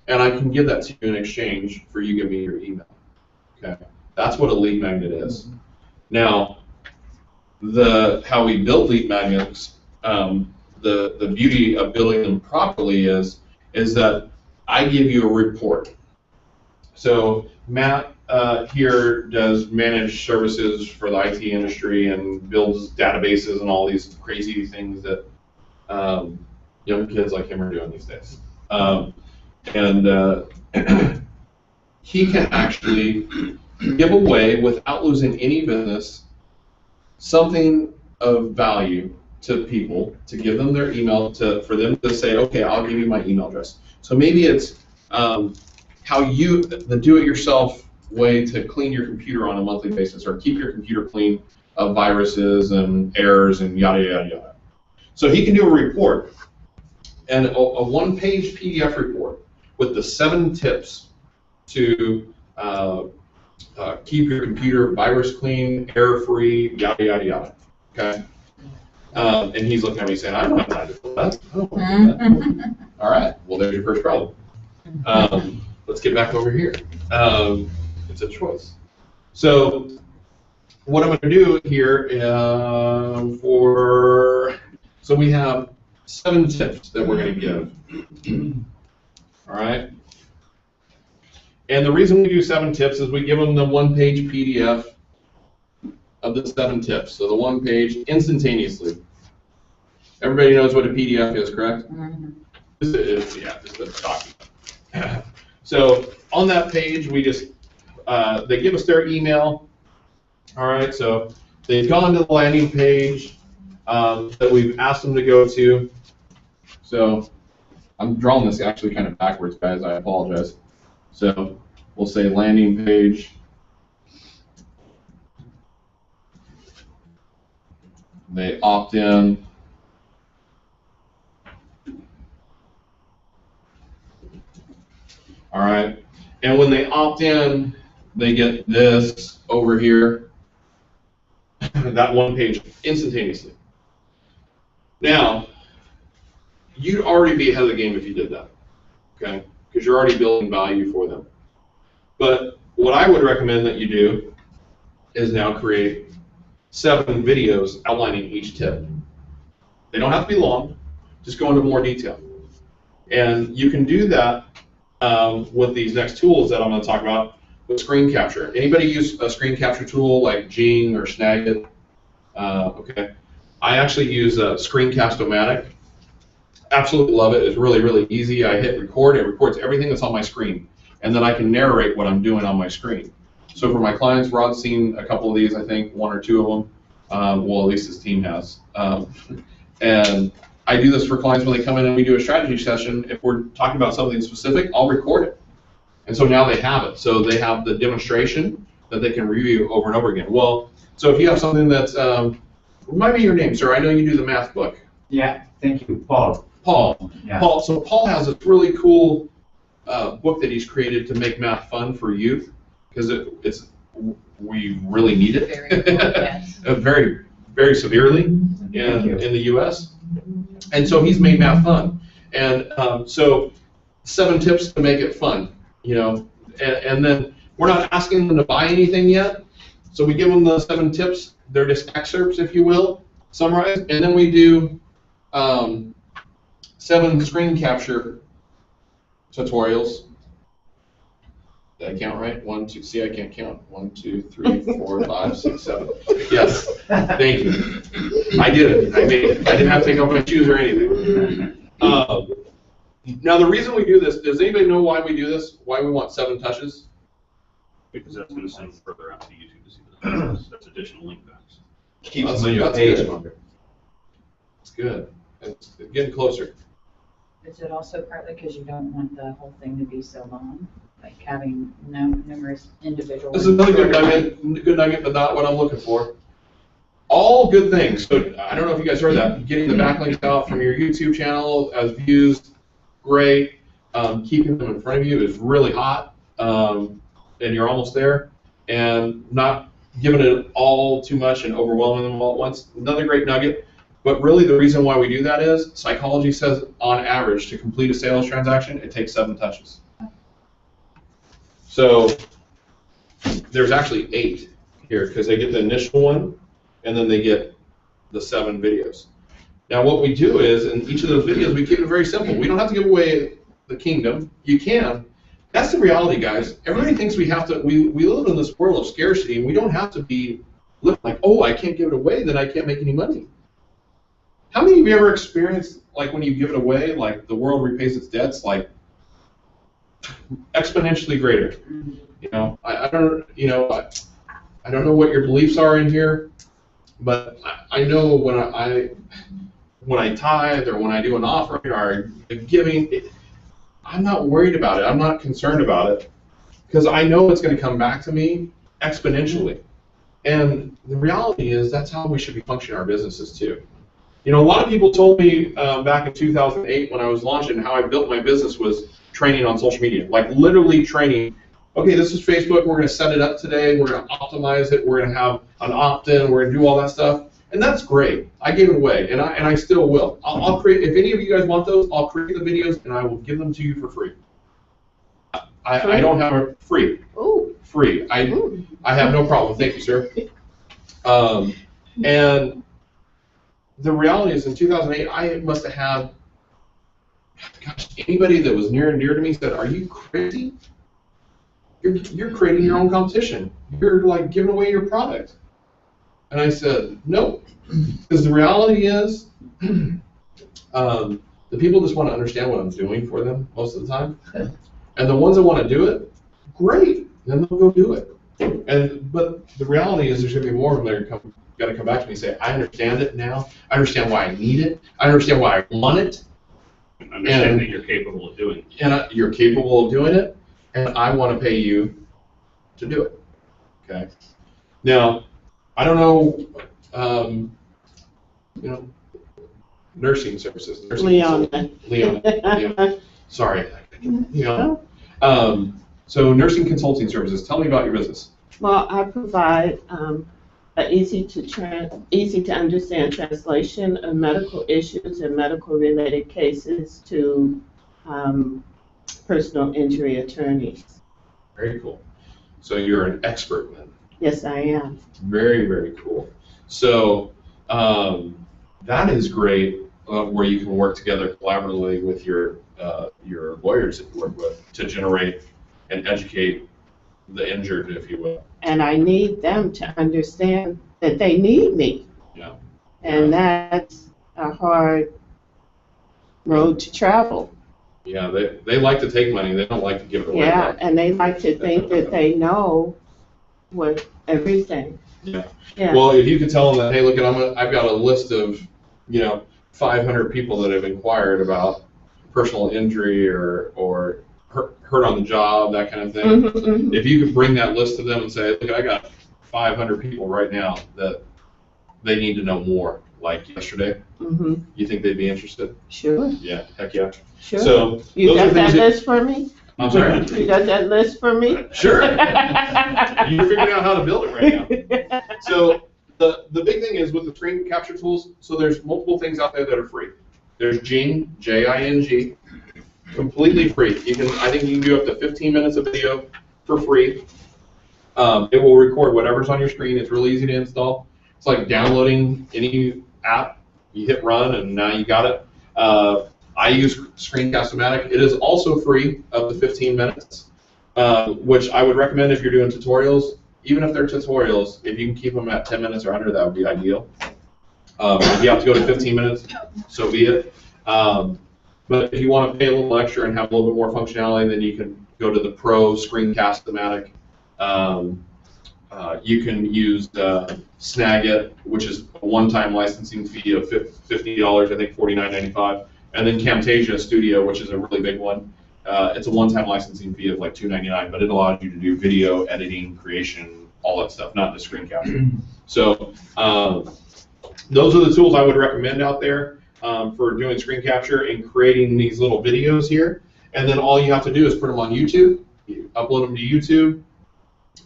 and I can give that to you in exchange for you giving me your email. Okay, that's what a lead magnet is. Now, how we build lead magnets, the beauty of building them properly is that I give you a report. So Matt here does managed services for the IT industry and builds databases and all these crazy things that young kids like him are doing these days. He can actually give away, without losing any business, something of value to people, to give them their email, for them to say, okay, I'll give you my email address. So maybe it's the do-it-yourself way to clean your computer on a monthly basis, or keep your computer clean of viruses and errors and yada, yada, yada. So he can do a report, and a one-page PDF report with the 7 tips to keep your computer virus clean, error-free, yada, yada, yada. Okay? And he's looking at me saying, I don't have time to do that. I don't want to do that. All right, well, there's your first problem. Let's get back over here. It's a choice. So what I'm going to do here so we have 7 tips that we're going to give. All right. And the reason we do 7 tips is we give them the one-page PDF of the 7 tips. So the one page instantaneously. Everybody knows what a PDF is, correct? Mm-hmm. It's just a document. So on that page, we just they give us their email. All right, so they've gone to the landing page that we've asked them to go to. So I'm drawing this actually kind of backwards, guys. I apologize. So we'll say landing page, they opt in. All right, and when they opt in, they get this over here, that one page instantaneously. Now, you'd already be ahead of the game if you did that, okay? Because you're already building value for them. But what I would recommend that you do is now create 7 videos outlining each tip. They don't have to be long, just go into more detail. And you can do that with these next tools that I'm going to talk about with screen capture. Anybody use a screen capture tool like Jing or Snagit? Okay. I actually use Screencast-O-Matic. Absolutely love it. It's really, really easy. I hit record. It records everything that's on my screen. And then I can narrate what I'm doing on my screen. So for my clients, Rod's seen a couple of these, I think, 1 or 2 of them. Well, at least his team has. And I do this for clients when they come in and we do a strategy session. If we're talking about something specific, I'll record it. And so now they have it. So they have the demonstration that they can review over and over again. Well, so if you have something that's, remind me your name, sir. I know you do the math book. Yeah, thank you, Paul. Paul. Yeah. Paul. So Paul has this really cool book that he's created to make math fun for youth, because we really need it. Very important, yes. very, very severely in the U.S. And so he's made math fun. And so 7 tips to make it fun, you know. And then we're not asking them to buy anything yet. So we give them the 7 tips. They're just excerpts, if you will, summarized. And then we do 7 screen capture tutorials. Did I count right? 1, 2, see, I can't count. 1, 2, 3, 4, 5, 6, 7. Yes, thank you. I did it. I made it. I didn't have to take off my shoes or anything. Now, the reason we do this, does anybody know why we do this? Why we want 7 touches? Because that's going to send them further out to YouTube to see the videos. That's additional link backs. Keeps them on your page longer. It's good. It's getting closer. Is it also partly because you don't want the whole thing to be so long? Like having numerous individual. This is another good nugget, but not what I'm looking for. All good things. So I don't know if you guys heard that. Getting the backlinks out from your YouTube channel as views, great. Keeping them in front of you is really hot, and you're almost there. And not giving it all too much and overwhelming them all at once. Another great nugget. But really, the reason why we do that is psychology says, on average, to complete a sales transaction, it takes 7 touches. So there's actually 8 here because they get the initial one, and then they get the 7 videos. Now, what we do is, in each of those videos, we keep it very simple. We don't have to give away the kingdom. You can. That's the reality, guys. Everybody thinks we have to. We live in this world of scarcity, and we don't have to be living like, oh, I can't give it away, then I can't make any money. How many of you ever experienced, like, when you give it away, like the world repays its debts, like exponentially greater? You know, I don't, you know, I don't know what your beliefs are in here, but I know when I tithe or when I do an offering or a giving, I'm not worried about it. I'm not concerned about it because I know it's going to come back to me exponentially. And the reality is that's how we should be functioning our businesses too. You know, a lot of people told me back in 2008 when I was launching how I built my business was training on social media, like literally training. Okay, this is Facebook. We're going to set it up today. We're going to optimize it. We're going to have an opt-in. We're going to do all that stuff, and that's great. I gave it away, and I still will. I'll create. If any of you guys want those, I'll create the videos and I will give them to you for free. I don't have a free. Ooh. Free. I have no problem. Thank you, sir. And the reality is, in 2008, I must have had, gosh, anybody that was near and dear to me said, "Are you crazy? You're creating your own competition. You're like giving away your product." And I said, "No," because the reality is, the people just want to understand what I'm doing for them most of the time, and the ones that want to do it, great, then they'll go do it. But the reality is, there's going to be more of them that are going to come back to me and say, "I understand it now. I understand why I need it. I understand why I want it. Understand that you're capable of doing it. And you're capable of doing it, and I want to pay you to do it." Okay. Now, I don't know you know, nursing services. Nursing Leon. Leon. Sorry. You know. So nursing consulting services. Tell me about your business. Well, I provide an easy to understand translation of medical issues and medical related cases to personal injury attorneys. Very cool. So you're an expert then. Yes, I am. Very, very cool. So that is great, where you can work together collaboratively with your lawyers that you work with to generate and educate the injured, if you will. And I need them to understand that they need me. Yeah. And that's a hard road to travel. Yeah, they like to take money. They don't like to give it away. Yeah, and they like to think that they know what everything. Yeah. Yeah. Well, if you could tell them that, hey, look, I've got a list of, 500 people that have inquired about personal injury or hurt on the job, that kind of thing. Mm-hmm, mm-hmm. If you could bring that list to them and say, look, I got 500 people right now that they need to know more, like yesterday, Mm-hmm. you think they'd be interested? Sure. Yeah, heck yeah. Sure. So you those got are that things list for me? I'm sorry? You got that list for me? Sure. You're figuring out how to build it right now. So the big thing is with the screen capture tools, so there's multiple things out there that are free. There's Jing, J-I-N-G, completely free. I think you can do up to 15 minutes of video for free. It will record whatever's on your screen. It's really easy to install. It's like downloading any app. You hit run and now you got it. I use Screencast-O-Matic. It is also free up to 15 minutes, which I would recommend if you're doing tutorials. Even if they're tutorials, if you can keep them at 10 minutes or under, that would be ideal. If you have to go to 15 minutes, so be it. But if you want to pay a little extra and have a little bit more functionality, then you can go to the Pro Screencast-O-Matic. You can use Snagit, which is a one-time licensing fee of $50, I think $49.95. And then Camtasia Studio, which is a really big one. It's a one-time licensing fee of like $2.99, but it allows you to do video editing, creation, all that stuff, not just screen capture. So those are the tools I would recommend out there for doing screen capture and creating these little videos here. And then all you have to do is put them on YouTube, you upload them to YouTube,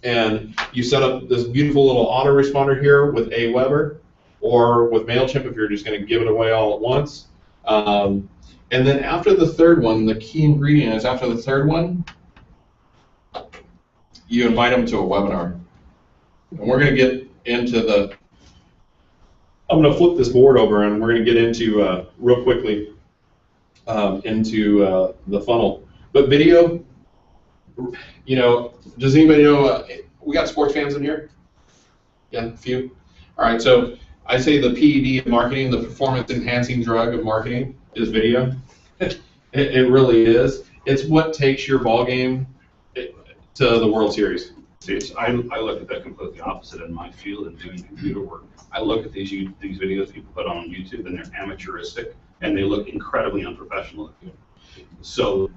and you set up this beautiful little autoresponder here with Aweber or with MailChimp if you're just going to give it away all at once. And then after the third one, the key ingredient is after the third one, you invite them to a webinar. And we're going to get into the, I'm going to flip this board over and we're going to get into, real quickly, into the funnel. But video, does anybody know, we got sports fans in here? Yeah, a few. All right, so I say the PED of marketing, the performance enhancing drug of marketing, is video. It really is. It's what takes your ball game to the World Series. I look at that completely opposite in my field and doing computer work. I look at these videos people put on YouTube and they're amateuristic and they look incredibly unprofessional. So,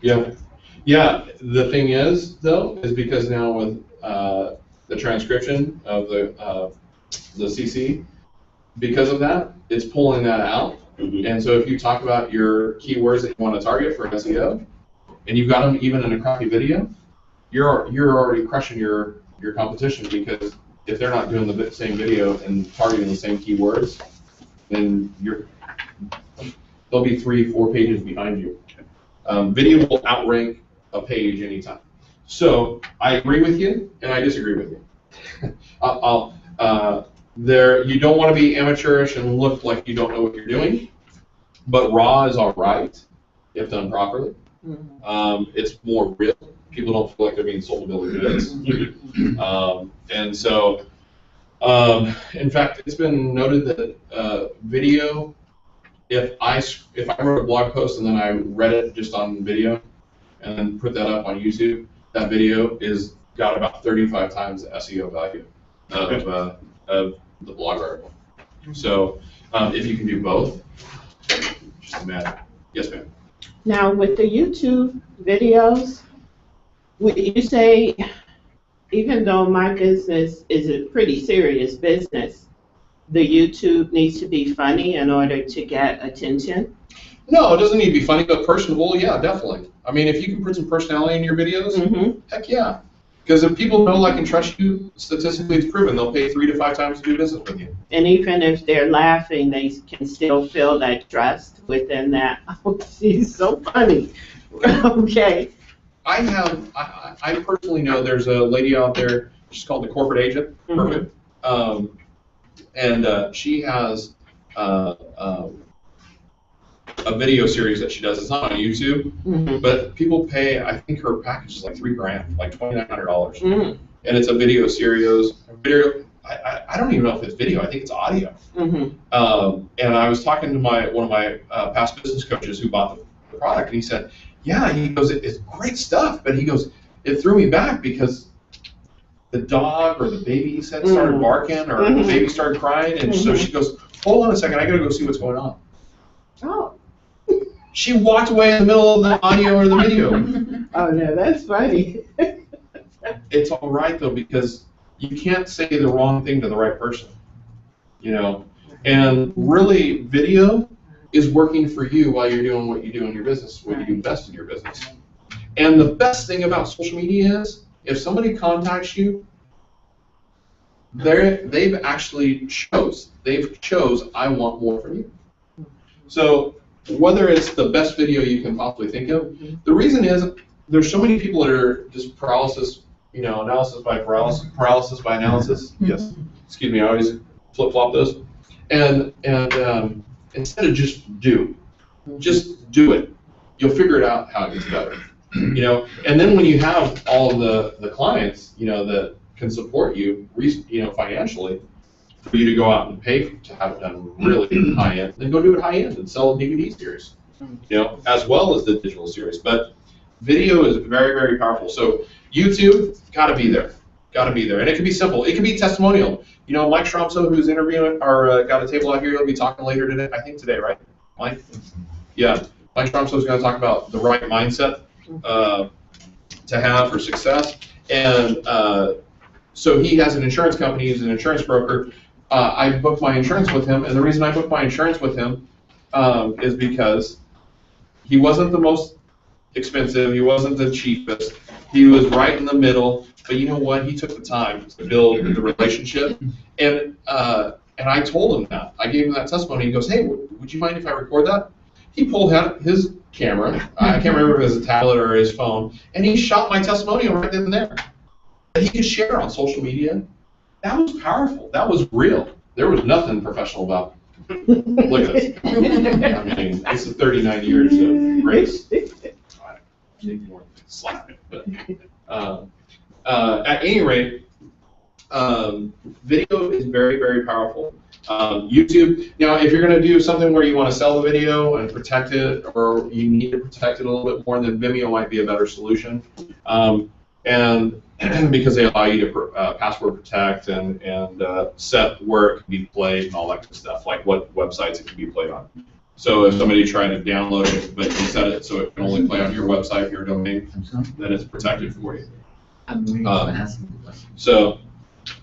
yeah. The thing is, though, is because now with the transcription of the CC, because of that, it's pulling that out. Mm-hmm. And so if you talk about your keywords that you want to target for SEO, and you've got them even in a crappy video, you're already crushing your competition, because if they're not doing the same video and targeting the same keywords, then they'll be 3-4 pages behind you. Video will outrank a page anytime. So I agree with you, and I disagree with you. You don't want to be amateurish and look like you don't know what you're doing, but raw is all right if done properly. Mm-hmm. It's more real. People don't feel like they're being sold a bill of goods. And so, in fact, it's been noted that video, if I wrote a blog post and then I read it just on video and then put that up on YouTube, that video is got about 35 times the SEO value of the blog article. So if you can do both, just a matter. Yes, ma'am. Now with the YouTube videos, you say, even though my business is a pretty serious business, the YouTube needs to be funny in order to get attention? No, it doesn't need to be funny, but personable, yeah, definitely. I mean, if you can put some personality in your videos, heck yeah. Because if people know, like, and trust you, statistically it's proven they'll pay 3 to 5 times to do business with you. And even if they're laughing, they can still feel that trust within that. Oh, she's so funny. Okay. I personally know there's a lady out there, she's called the corporate agent, perfect. And she has a video series that she does. It's not on YouTube, but people pay, I think her package is like $3,000, like $2,900. And it's a video series. I don't even know if it's video, I think it's audio. And I was talking to one of my past business coaches who bought the product, and he said, yeah, he goes, it's great stuff, but he goes, it threw me back because the dog or the baby, he said, started barking, or the baby started crying, and so she goes, hold on a second, I gotta go see what's going on. Oh. She walked away in the middle of the audio or the video. Oh, no, that's funny. It's all right, though, because you can't say the wrong thing to the right person, you know? And really, video is working for you while you're doing what you do in your business, what you do best in your business. And the best thing about social media is, if somebody contacts you, they've actually chose, I want more from you. So whether it's the best video you can possibly think of, the reason is there's so many people that are just paralysis by analysis. Yes, excuse me, I always flip-flop those. And instead of just do it. You'll figure it out how it gets better. You know, and then when you have all the clients, you know, that can support you, financially, for you to go out and pay to have it done really high end, then go do it high end and sell a DVD series, you know, as well as the digital series. But video is very, very powerful. So YouTube, gotta be there, and it can be simple. It can be testimonial. You know, Mike Stromso, who's interviewing or got a table out here, he'll be talking later today. I think today, right, Mike? Yeah, Mike Stromso is going to talk about the right mindset to have for success, and so he has an insurance company. He's an insurance broker. I booked my insurance with him, and the reason I booked my insurance with him is because he wasn't the most expensive, he wasn't the cheapest, he was right in the middle, but you know what, he took the time to build the relationship, and I told him that. I gave him that testimony. He goes, hey, would you mind if I record that? He pulled out his camera, I can't remember if it was a tablet or his phone, and he shot my testimonial right then and there. And he could share on social media. That was powerful. That was real. There was nothing professional about it. Look at this. I mean, this is 39 years of grace. I need more slap it. But at any rate, video is very, very powerful. YouTube, now if you're going to do something where you want to sell the video and protect it, or you need to protect it a little bit more, then Vimeo might be a better solution. And because they allow you to password protect and set where it can be played and all that kind of stuff, like what websites it can be played on. So if somebody tried to download it, but you set it so it can only play on your website, your domain, then it's protected for you. So,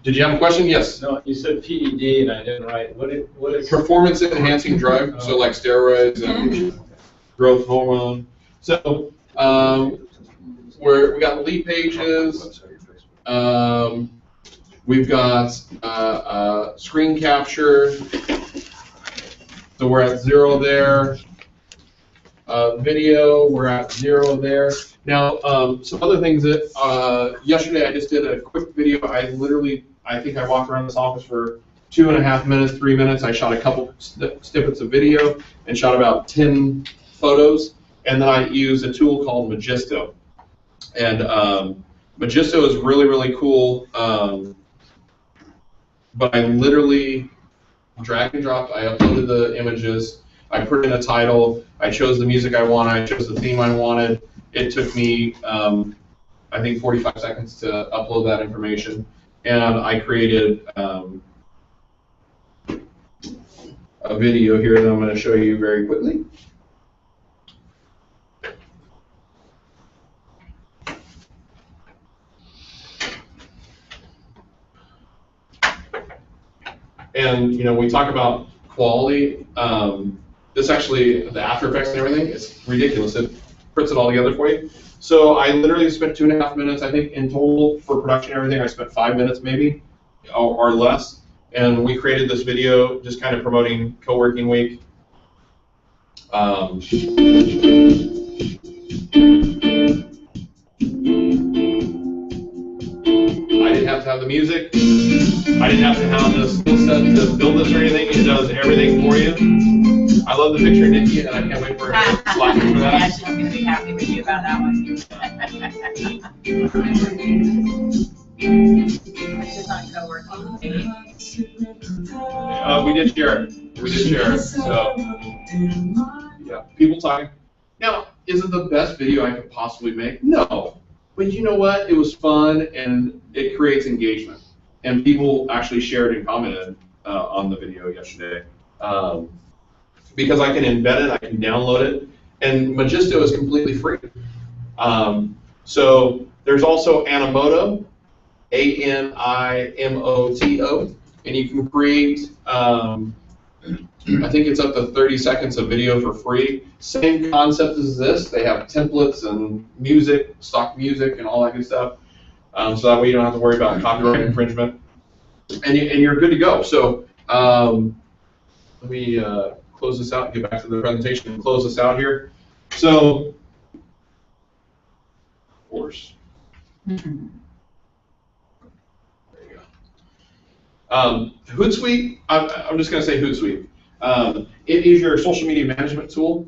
did you have a question? Yes. No, you said PED and I didn't write. What is performance enhancing drug? So like steroids and growth hormone. So we got LeadPages. We've got screen capture. So we're at 0 there. Video, we're at 0 there. Now, some other things that, yesterday I just did a quick video. I think I walked around this office for 2.5 minutes, 3 minutes. I shot a couple snippets of video and shot about 10 photos. And then I used a tool called Magisto. And Magisto is really, really cool. But I literally drag and drop. I uploaded the images. I put in a title. I chose the music I wanted. I chose the theme I wanted. It took me, I think, 45 seconds to upload that information. And I created a video here that I'm going to show you very quickly. And we talk about quality. This actually, the After Effects and everything, is ridiculous. It puts it all together for you. So I literally spent 2.5 minutes, I think, in total for production and everything. I spent 5 minutes maybe, or less. And we created this video just kind of promoting Co-working Week. I didn't have to have the music. I didn't have to have the skill set to build this or anything. It does everything for you. I love the picture of Nikki, and I can't wait for her to slap me for that. Yeah, she's going to be happy with you about that one. This is on co-working. We did share it. We did share it. So, yeah, people talking. Now, is it the best video I could possibly make? No. But you know what? It was fun, and it creates engagement. And people actually shared and commented on the video yesterday. Because I can embed it, I can download it, and Magisto is completely free. So there's also Animoto, A-N-I-M-O-T-O, and you can create, I think it's up to 30 seconds of video for free. Same concept as this. They have templates and music, stock music, and all that good stuff. So that way you don't have to worry about copyright infringement. And you're good to go. So let me close this out and get back to the presentation and close this out here. So, of course. There you go. Hootsuite, I'm just going to say Hootsuite. It is your social media management tool.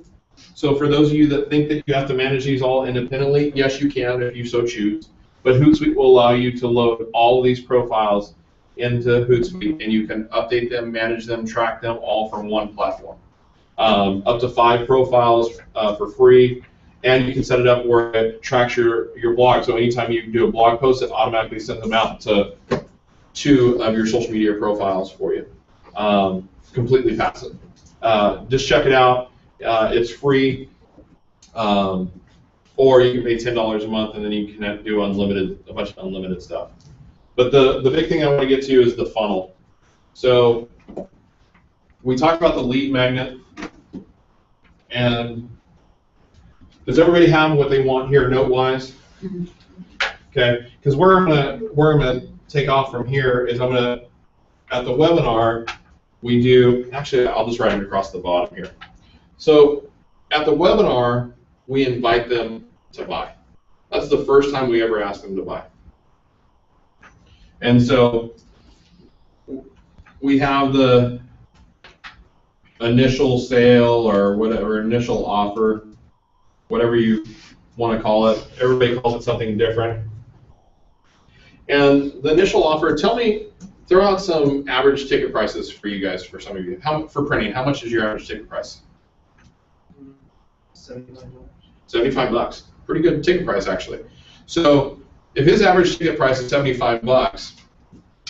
So for those of you that think that you have to manage these all independently, yes, you can if you so choose. But Hootsuite will allow you to load all of these profiles into Hootsuite, and you can update them, manage them, track them all from one platform. Up to 5 profiles for free, and you can set it up where it tracks your blog. So anytime you do a blog post, it automatically sends them out to 2 of your social media profiles for you. Completely passive. Just check it out. It's free, or you can pay $10 a month, and then you can do a bunch of unlimited stuff. But the big thing I want to get to is the funnel. So we talked about the lead magnet, and does everybody have what they want here note-wise? Okay, because where I'm gonna take off from here is at the webinar we do. Actually, I'll just write it across the bottom here. So at the webinar we invite them to buy. That's the first time we ever ask them to buy. And so we have the initial sale or whatever, initial offer, whatever you want to call it. Everybody calls it something different. And the initial offer, throw out some average ticket prices for you guys, for some of you. For printing, how much is your average ticket price? $75. $75. Pretty good ticket price, actually. So if his average ticket price is $75,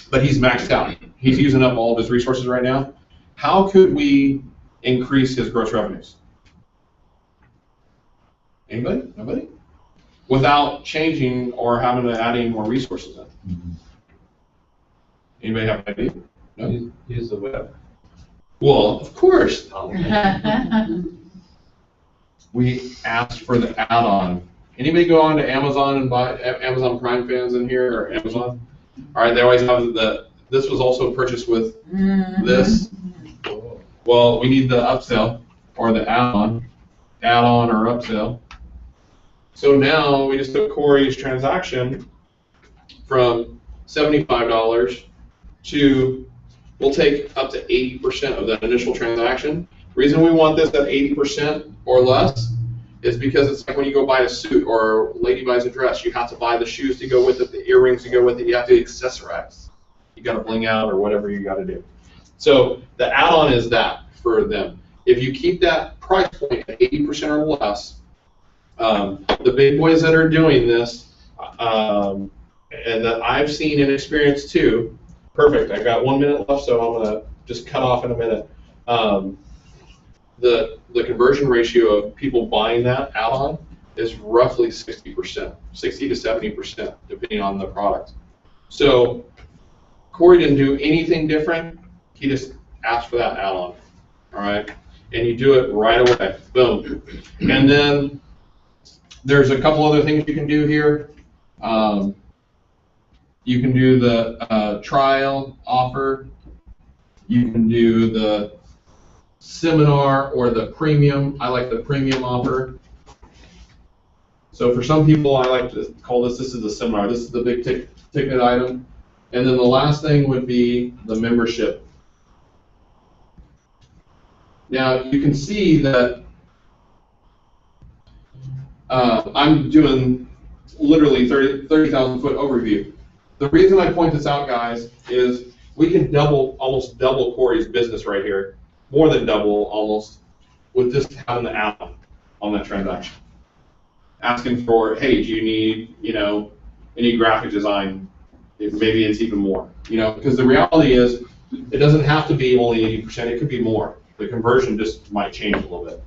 but he's maxed out, he's using up all of his resources right now, how could we increase his gross revenues? Anybody? Nobody? Without changing or having to add any more resources in. Anybody have an idea? No? Use the web. Well, of course. We asked for the add-on. Anybody go on to Amazon and buy Amazon Prime fans in here, or Amazon? All right, they always have this was also purchased with this. Well, we need the upsell or the add-on or upsell. So now we just took Corey's transaction from $75 to, we'll take up to 80% of that initial transaction. The reason we want this at 80% or less is because it's like when you go buy a suit or a lady buys a dress, you have to buy the shoes to go with it, the earrings to go with it, you have to accessorize. You got to bling out or whatever you got to do. So the add-on is that for them. If you keep that price point at 80% or less, the big boys that are doing this, and that I've seen and experienced too, perfect, I've got 1 minute left, so I'm going to just cut off in a minute. The conversion ratio of people buying that add-on is roughly 60%, 60 to 70%, depending on the product. So Corey didn't do anything different he just asks for that add-on, all right? And you do it right away, boom. And then there's a couple other things you can do here. You can do the trial offer. You can do the seminar or the premium. I like the premium offer. So for some people, I like to call this is the seminar. This is the big ticket item. And then the last thing would be the membership. Now you can see that I'm doing literally 30,000 foot overview. The reason I point this out, guys, is we can almost double Corey's business right here, more than double almost, with just having the app on that transaction. Asking for, hey, do you need, any graphic design? Maybe it's even more, because the reality is it doesn't have to be only 80%, it could be more. The conversion just might change a little bit.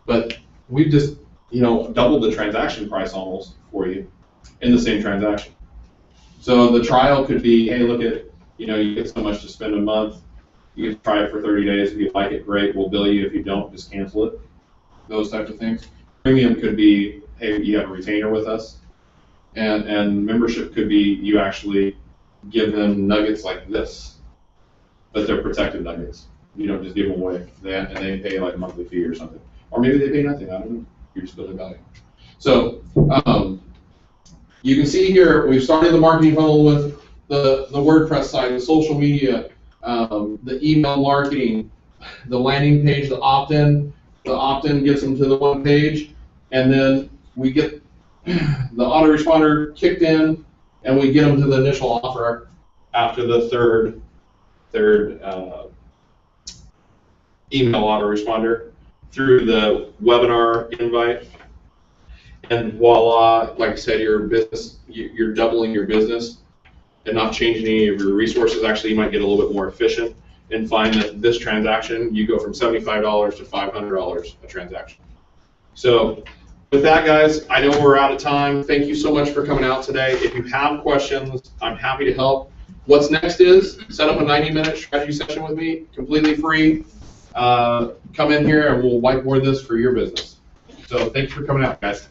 But we've just, doubled the transaction price almost for you in the same transaction. So the trial could be, hey, look at, you get so much to spend a month. You can try it for 30 days. If you like it, great. We'll bill you. If you don't, just cancel it. Those types of things. Premium could be, hey, you have a retainer with us. And membership could be you actually give them nuggets like this, but they're protected nuggets. You don't just give them away. And they pay like a monthly fee or something. Or maybe they pay nothing. I don't know. You're just building value. So you can see here, we've started the marketing funnel with the WordPress site, the social media, the email marketing, the landing page, the opt-in. The opt-in gets them to the one page, and then we get the autoresponder kicked in, and we get them to the initial offer after the third email autoresponder through the webinar invite. And voila, like I said, your business, you're doubling your business and not changing any of your resources. Actually, you might get a little bit more efficient and find that this transaction, you go from $75 to $500 a transaction. So with that, guys, I know we're out of time. Thank you so much for coming out today. If you have questions, I'm happy to help. What's next is set up a 90-minute strategy session with me, completely free. Come in here and we'll whiteboard this for your business. So thanks for coming out, guys.